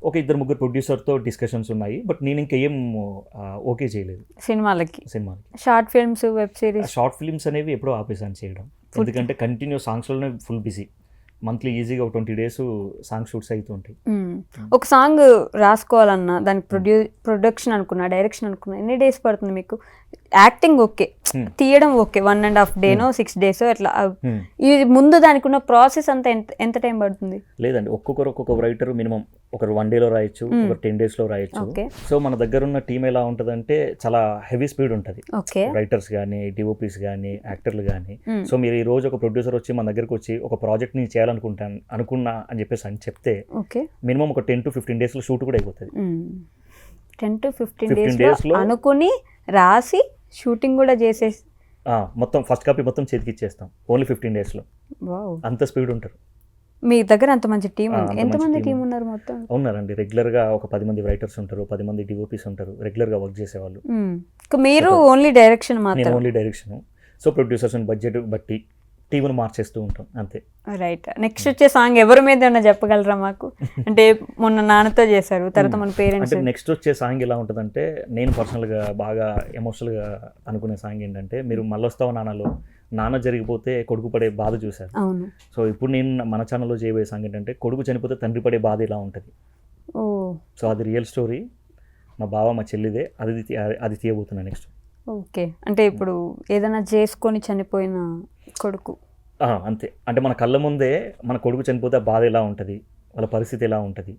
ఒక 2-3 ప్రొడ్యూసర్తో డిస్కషన్స్ ఉన్నాయి, బట్ నేను ఇంకేం ఓకే చేయలేదు సినిమాలకి. సినిమాకి. Short films, web series, short films అనేవి ఎప్పుడో ఆపేసాను చేయడం, ఎందుకంటే కంటిన్యూ సాంగ్స్లోనే ఫుల్ బిజీ. మంత్లీ ఈజీగా ఒక 20 days సాంగ్ షూట్స్ అవుతూ ఉంటాయి. ఒక సాంగ్ రాసుకోవాలన్నా దానికి ప్రొడక్షన్ అనుకున్నా, డైరెక్షన్ అనుకున్నా ఎన్ని డేస్ పడుతుంది మీకు? యాక్టింగ్ ఓకే, తీయడం ఓకే, 1.5 days 6 days అట్లా. ఈ ముందు దానికి ఉన్న ప్రాసెస్ అంతా ఎంత టైం పడుతుంది? లేదండి, ఒక్కొక్క రైటర్ మినిమం ఒకరు 1 day రాయొచ్చు, ఒక 10 days రాయొచ్చు. సో మన దగ్గర ఉన్న టీం ఎలా ఉంటుందంటే చాలా హెవీ స్పీడ్ ఉంటుంది, రైటర్స్ కానీ, డిఓపీస్ కానీ, యాక్టర్లు కానీ. సో మీరు ఈ రోజు ఒక ప్రొడ్యూసర్ వచ్చి మన దగ్గరకు వచ్చి ఒక ప్రాజెక్ట్ ని చేయాలనుకున్నా అని చెప్పేసి చెప్తే మినిమం ఒక 10 to 15 days షూట్ కూడా అయిపోతుంది. 10 to 15 days అనుకుని రాసి షూటింగ్ కూడా చేసేసి మొత్తం ఫస్ట్ కాపీ మొత్తం చేతికి ఇచ్చేస్తాం ఓన్లీ 15 days. అంత స్పీడ్ ఉంటారు. మీ దగ్గర అంత మంచి టీం ఉంది. ఎంతమంది టీం ఉన్నారు మొత్తం? ఉన్నారండి, రెగ్యులర్ గా ఒక 10 మంది రైటర్స్ ఉంటారు, 10 మంది డిఓపీస్ ఉంటారు, రెగ్యులర్ గా వర్క్ చేసేవాళ్ళు. మీరు ఓన్లీ డైరెక్షన్ మాత్రం? Only direction. So producers budget బట్టి టీంను మార్చేస్తూ ఉంటాం అంతే. రైట్. నెక్స్ట్ వచ్చే సాంగ్ ఎవరి మీద ఏమన్నా చెప్పగలరా మాకు? అంటే మొన్న నాన్నతో చేశారు, తర్వాత మన పేరెంట్స్. అంటే నెక్స్ట్ వచ్చే సాంగ్ ఎలా ఉంటుందంటే, నేను పర్సనల్గా బాగా ఎమోషనల్గా అనుకునే సాంగ్ ఏంటంటే, మీరు మళ్ళొస్తావు నాన్నలో నాన్న జరిగిపోతే కొడుకు పడే బాధ చూశారు. అవును. సో ఇప్పుడు నేను మన ఛానల్లో చేయబోయే సాంగ్ ఏంటంటే, కొడుకు చనిపోతే తండ్రి పడే బాధ ఇలా ఉంటుంది. సో అది రియల్ స్టోరీ, మా బావ మా చెల్లిదే, అది తీయబోతున్నా నెక్స్ట్. ఓకే. అంటే ఇప్పుడు ఏదైనా చేసుకొని చనిపోయిన కొడుకు అంతే, అంటే మన కళ్ళ ముందే మన కొడుకు చనిపోతే ఆ బాధ ఎలా ఉంటుంది, వాళ్ళ పరిస్థితి ఎలా ఉంటుంది.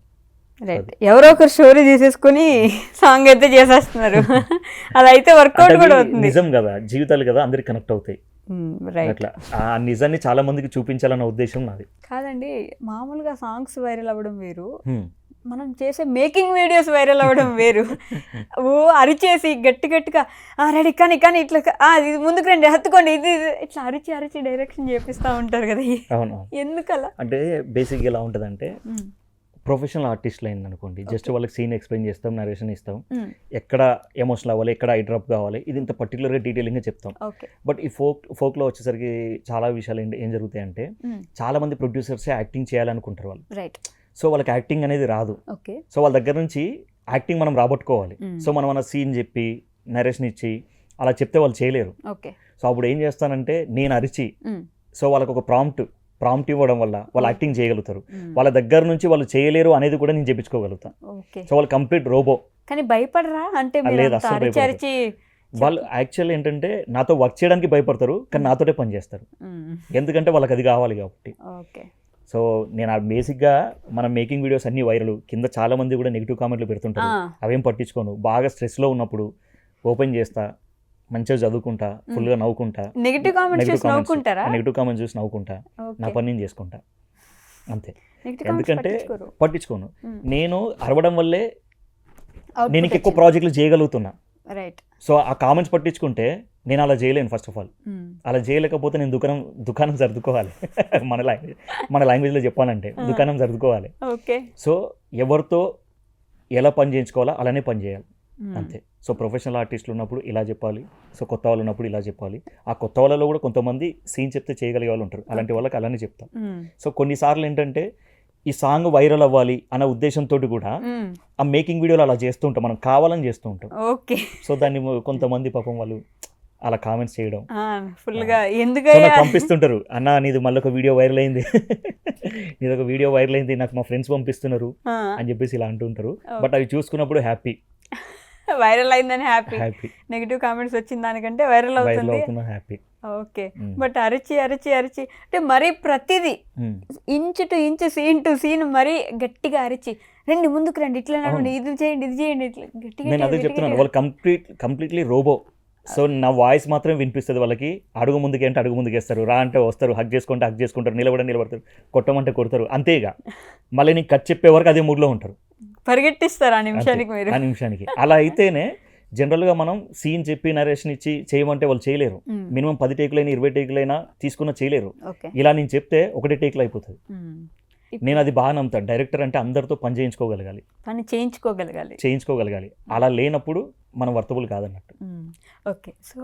రైట్. ఎవరో ఒకరు స్టోరీ తీసేసుకుని సాంగ్ అయితే చేసేస్తున్నారు. అదైతే వర్కౌట్ కూడా అవుతుంది. నిజం కదా, జీవితాలు కదా, అందరికి కనెక్ట్ అవుతాయి. అట్లా ఆ నిజాన్ని చాలా మందికి చూపించాలన్న ఉద్దేశం నాది. కాదండి, మామూలుగా సాంగ్స్ వైరల్ అవ్వడం వేరు, మనం చేసే మేకింగ్ వీడియోస్ వైరల్ అవ్వడం వేరు. ఓ అరిచేసి గట్టిగా రెడీ కానీ ఇట్లా ఇది ముందుకు రండి, హత్తుకోండి, ఇది ఇట్లా అరిచి డైరెక్షన్ చేపిస్తూ ఉంటారు కదా. అవును. ఎందుకలా? అంటే బేసిక్ ఎలా ఉంటుందంటే, ప్రొఫెషనల్ ఆర్టిస్ట్లు అయింది అనుకోండి, జస్ట్ వాళ్ళకి సీన్ ఎక్స్ప్లెయిన్ చేస్తాం, నరేషన్ ఇస్తాం, ఎక్కడ ఎమోషనల్ అవ్వాలి, ఎక్కడ ఐ డ్రాప్ కావాలి, ఇది ఇంత పర్టికులర్గా డీటెయిలింగ్గా చెప్తాం. బట్ ఈ ఫోక్లో వచ్చేసరికి చాలా విషయాలు ఏం జరుగుతాయంటే, చాలా మంది ప్రొడ్యూసర్సే యాక్టింగ్ చేయాలనుకుంటారు వాళ్ళు. రైట్. సో వాళ్ళకి యాక్టింగ్ అనేది రాదు. సో వాళ్ళ దగ్గర నుంచి యాక్టింగ్ మనం రాబట్టుకోవాలి. సో మనం మన సీన్ చెప్పి నరేషన్ ఇచ్చి అలా చెప్తే వాళ్ళు చేయలేరు. సో అప్పుడు ఏం చేస్తానంటే, నేను అరిచి సో వాళ్ళకి ఒక ప్రాంప్ట్ ఇవ్వడం వల్ల వాళ్ళు యాక్టింగ్ చేయగలుగుతారు. వాళ్ళ దగ్గర నుంచి వాళ్ళు చేయలేరు అనేది కూడా నేను చెప్పించుకోగలుగుతాను. సో వాళ్ళు కంప్లీట్ రోబో. కానీ భయపడరా? అంటే లేదు, అసలు భయపడరు. వాళ్ళు యాక్చువల్ ఏంటంటే నాతో వర్క్ చేయడానికి భయపడతారు, కానీ నాతోటే పని చేస్తారు, ఎందుకంటే వాళ్ళకి అది కావాలి కాబట్టి. సో నేను బేసిక్గా మన మేకింగ్ వీడియోస్ అన్ని వైరల్, కింద చాలా మంది కూడా నెగిటివ్ కామెంట్లు పెడుతుంటారు, అవేం పట్టించుకోను. బాగా స్ట్రెస్లో ఉన్నప్పుడు ఓపెన్ చేస్తా, మంచిగా చదువుకుంటా, ఫుల్గా నవ్వుకుంటా, నెగిటివ్ కామెంట్స్ చూసి నవ్వుకుంటా, నా పని నేను చేసుకుంటా అంతే. ఎందుకంటే పట్టించుకోను. నేను అరవడం వల్లే నేను ఎక్కువ ప్రాజెక్టులు చేయగలుగుతున్నా. సో ఆ కామెంట్స్ పట్టించుకుంటే నేను అలా చేయలేను. ఫస్ట్ ఆఫ్ ఆల్ అలా చేయలేకపోతే నేను దుకాణం సర్దుకోవాలి. మన లాంగ్వేజ్లో చెప్పాలంటే దుకాణం సర్దుకోవాలి. సో ఎవరితో ఎలా పని చేయించుకోవాలో అలానే పని చేయాలి అంతే. సో ప్రొఫెషనల్ ఆర్టిస్టులు ఉన్నప్పుడు ఇలా చెప్పాలి, సో కొత్త వాళ్ళు ఉన్నప్పుడు ఇలా చెప్పాలి. ఆ కొత్త వాళ్ళలో కూడా కొంతమంది సీన్ చెప్తే చేయగలిగే వాళ్ళు ఉంటారు, అలాంటి వాళ్ళకి అలానే చెప్తాం. సో కొన్నిసార్లు ఏంటంటే ఈ సాంగ్ వైరల్ అవ్వాలి అన్న ఉద్దేశంతో కూడా ఆ మేకింగ్ వీడియోలు అలా చేస్తూ ఉంటాం, మనం కావాలని చేస్తూ ఉంటాం. సో దాన్ని కొంతమంది పాపం వాళ్ళు అలా కామెంట్స్ చేయడం పంపిస్తుంటారు, అన్న నీది మళ్ళీ ఒక వీడియో వైరల్ అయింది, నీది ఒక వీడియో వైరల్ అయింది, నాకు మా ఫ్రెండ్స్ పంపిస్తున్నారు అని చెప్పేసి ఇలా అంటుంటారు. బట్ అవి చూసుకున్నప్పుడు హ్యాపీ, వైరల్ అయిందని హ్యాపీ, నెగిటివ్ కామెంట్స్ వచ్చిన దానికంటే వైరల్ అవుతుంది హ్యాపీ. ఓకే. బట్ అరిచి అంటే మరీ ప్రతిదీ inch to inch, scene to scene మరీ గట్టిగా అరిచి రండి ముందుకు రండి, ఇట్లా నడవండి, ఇది చేయండి ఇట్లా గట్టిగా. నేను అదే చెప్తున్నాను, వాళ్ళు కంప్లీట్లీ రోబో. సో నా వాయిస్ మాత్రం వినిపిస్తుంది వాళ్ళకి. అడుగు ముందుకి అంటే అడుగు ముందుకు వేస్తారు, రా అంటే వస్తారు, హగ్ చేసుకుంటారు, నిలబడతారు, కొట్టమంటే కొడతారు, అంతేగా. మళ్ళీ నీకు కట్ చెప్పే వరకు అదే మూడ్లో ఉంటారు, పరిగెట్టిస్తారు ఆ నిమిషానికి. అలా అయితేనే జనరల్గా మనం సీన్ చెప్పి నరేషన్ ఇచ్చి చేయమంటే వాళ్ళు చేయలేరు. మినిమం 10 టేకులైనా 20 టేకులైనా తీసుకున్నా చేయలేరు. ఇలా నేను చెప్తే 1 టేక్లో అయిపోతుంది. నేను అది బాగా నమ్ముతాను. డైరెక్టర్ అంటే అందరితో పని చేయించుకోగలగాలి, అలా లేనప్పుడు మనం వర్తబుల్ కాదన్నట్టు. ఓకే. సో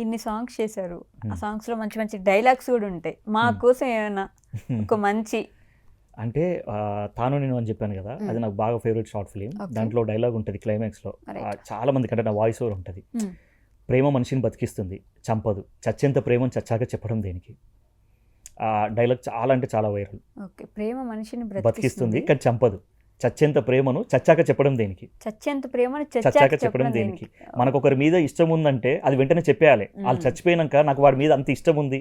ఇన్ని సాంగ్స్ చేశారు, ఆ సాంగ్స్లో మంచి మంచి డైలాగ్స్ కూడా ఉంటాయి. మా కోసం ఏమైనా ఒక మంచి అంటే తాను నేను అని చెప్పాను కదా, అది నాకు బాగా ఫేవరెట్ షార్ట్ ఫిలిం. Okay. దాంట్లో డైలాగ్ ఉంటుంది క్లైమాక్స్లో, Right. చాలా మంది కంటే నా వాయిస్ ఓవర్ ఉంటుంది. ప్రేమ మనిషిని బతికిస్తుంది, చంపదు, చచ్చేంత ప్రేమను చచ్చాక చెప్పడం దేనికి. ఆ డైలాగ్ చాలా అంటే చాలా వైరల్. ఓకే, ప్రేమ మనిషిని బతికిస్తుంది కానీ చంపదు, చచ్చేంత ప్రేమను చచ్చాక చెప్పడం దేనికి. చచ్చేంత ప్రేమను చచ్చాక చెప్పడం దేనికి. మనకు ఒకరి మీద ఇష్టం ఉందంటే అది వెంటనే చెప్పేయాలి. వాళ్ళు చచ్చిపోయినాక నాకు వాడి మీద అంత ఇష్టం ఉంది,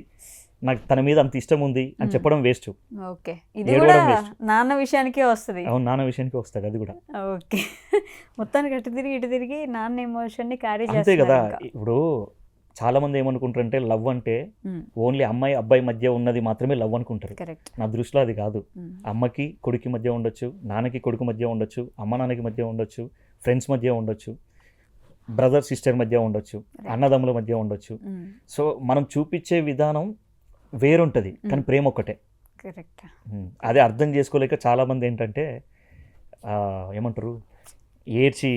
నాకు తన మీద అంత ఇష్టం ఉంది అని చెప్పడం వేస్ట్. ఓకే, ఇది కూడా నాన్న విషయానికే వస్తుంది. అవును, నాన్న విషయానికి వస్తుంది అది కూడా. ఓకే, మొత్తానికి అటు తిరిగి నాన్న ఎమోషన్ ని క్యారీ అంతే కదా. ఇప్పుడు చాలా మంది ఏమనుకుంటారంటే లవ్ అంటే ఓన్లీ అమ్మాయి అబ్బాయి మధ్య ఉన్నది మాత్రమే లవ్ అనుకుంటారు. కరెక్ట్. నా దృష్టిలో అది కాదు. అమ్మకి కొడుకు మధ్య ఉండొచ్చు, నాన్నకి కొడుకు మధ్య ఉండొచ్చు, అమ్మ నాన్నకి మధ్య ఉండొచ్చు, ఫ్రెండ్స్ మధ్య ఉండొచ్చు, బ్రదర్ సిస్టర్ మధ్య ఉండొచ్చు, అన్నదమ్ముల మధ్య ఉండొచ్చు. సో మనం చూపించే విధానం వేరుంటుంది కానీ ప్రేమ ఒక్కటే. కరెక్ట్. అదే అర్థం చేసుకోలేక చాలా మంది ఏంటంటే ఏమంటారు, ఏడ్చి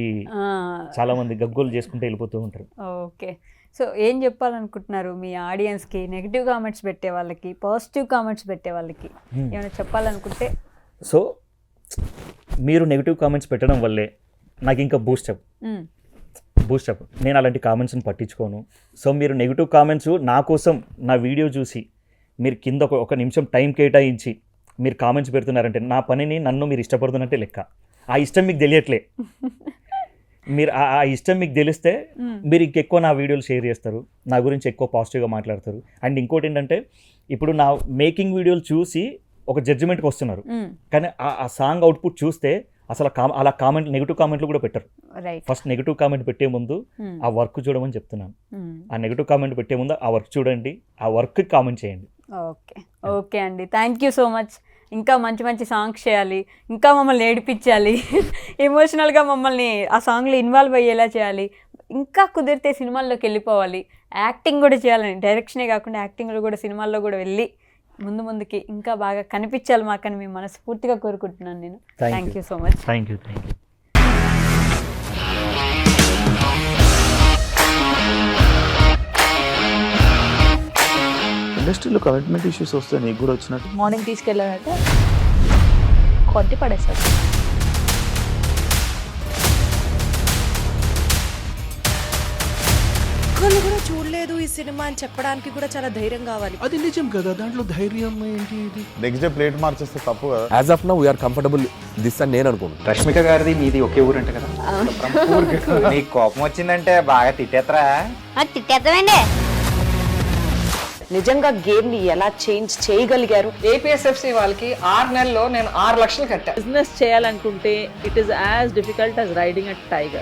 చాలా మంది గగ్గోలు చేసుకుంటూ వెళ్ళిపోతూ ఉంటారు. ఓకే, సో ఏం చెప్పాలనుకుంటున్నారు మీ ఆడియన్స్కి? నెగిటివ్ కామెంట్స్ పెట్టే వాళ్ళకి, పాజిటివ్ కామెంట్స్ పెట్టే వాళ్ళకి ఏమైనా చెప్పాలనుకుంటే? సో మీరు నెగిటివ్ కామెంట్స్ పెట్టడం వల్లే నాకు ఇంకా బూస్టప్. నేను అలాంటి కామెంట్స్ని పట్టించుకోను. సో మీరు నెగిటివ్ కామెంట్స్ నా కోసం నా వీడియో చూసి మీరు కింద ఒక నిమిషం టైం కేటాయించి మీరు కామెంట్స్ పెడుతున్నారంటే నా పనిని నన్ను మీరు ఇష్టపడుతున్నట్టే లెక్క. ఆ ఇష్టం మీకు తెలియట్లే. మీరు ఆ ఇష్టం మీకు తెలిస్తే మీరు ఇంకెక్కువ నా వీడియోలు షేర్ చేస్తారు, నా గురించి ఎక్కువ పాజిటివ్గా మాట్లాడతారు. అండ్ ఇంకోటి ఏంటంటే ఇప్పుడు నా మేకింగ్ వీడియోలు చూసి ఒక జడ్జిమెంట్కి వస్తున్నారు, కానీ ఆ సాంగ్ అవుట్పుట్ చూస్తే అసలు అలా కామెంట్ నెగిటివ్ కామెంట్లు కూడా పెట్టరు. ఫస్ట్ నెగిటివ్ కామెంట్ పెట్టే ముందు ఆ వర్క్ చూడమని చెప్తున్నాను. ఆ నెగిటివ్ కామెంట్ పెట్టే ముందు ఆ వర్క్ చూడండి, ఆ వర్క్ కామెంట్ చేయండి. ఓకే, ఓకే అండి, థ్యాంక్ యూ సో మచ్. ఇంకా మంచి మంచి సాంగ్స్ చేయాలి, ఇంకా మమ్మల్ని ఏడిపించాలి, ఎమోషనల్గా మమ్మల్ని ఆ సాంగ్లో ఇన్వాల్వ్ అయ్యేలా చేయాలి, ఇంకా కుదిరితే సినిమాల్లోకి వెళ్ళిపోవాలి, యాక్టింగ్ కూడా చేయాలని, డైరెక్షనే కాకుండా యాక్టింగ్లో కూడా సినిమాల్లో కూడా వెళ్ళి ముందుకి ఇంకా బాగా కనిపించాలి మాకని మేము మనస్ఫూర్తిగా కోరుకుంటున్నాను నేను. Thank you so much. Thank you. ఇండస్ట్రీలో కమిట్మెంట్ ఇష్యూస్ వస్తే నీకు కూడా వచ్చినట్టు? మార్నింగ్ తీసుకెళ్ళాడంటే కొట్టి పడేస్తాడు. ఒక్కళ్ళు కూడా చూడలేదు ఈ సినిమా అని చెప్పడానికి కూడా చాలా ధైర్యం కావాలి. అది నిజం కదా, దాంట్లో ధైర్యం ఏంటి? ఇది నెక్స్ట్ డే ప్లేట్ మార్చేస్తే తప్పు కదా. As of now we are comfortable this అని నేను అనుకుంటున్నాను. రష్మిక గారిది మీది ఒకే ఊరంట కదా? నీకు కోపం వచ్చిందంటే బాగా తిట్టేత్తరా? తిట్టేద్దామండి. నిజంగా గేమ్ ని ఎలా చేంజ్ చేయగలిగారు? ఏపీఎస్ఎఫ్సి వాళ్ళకి 6 నెలల్లో నేను 6 లక్షలు కట్టా. బిజినెస్ చేయాలనుకుంటే it is as difficult as riding a tiger.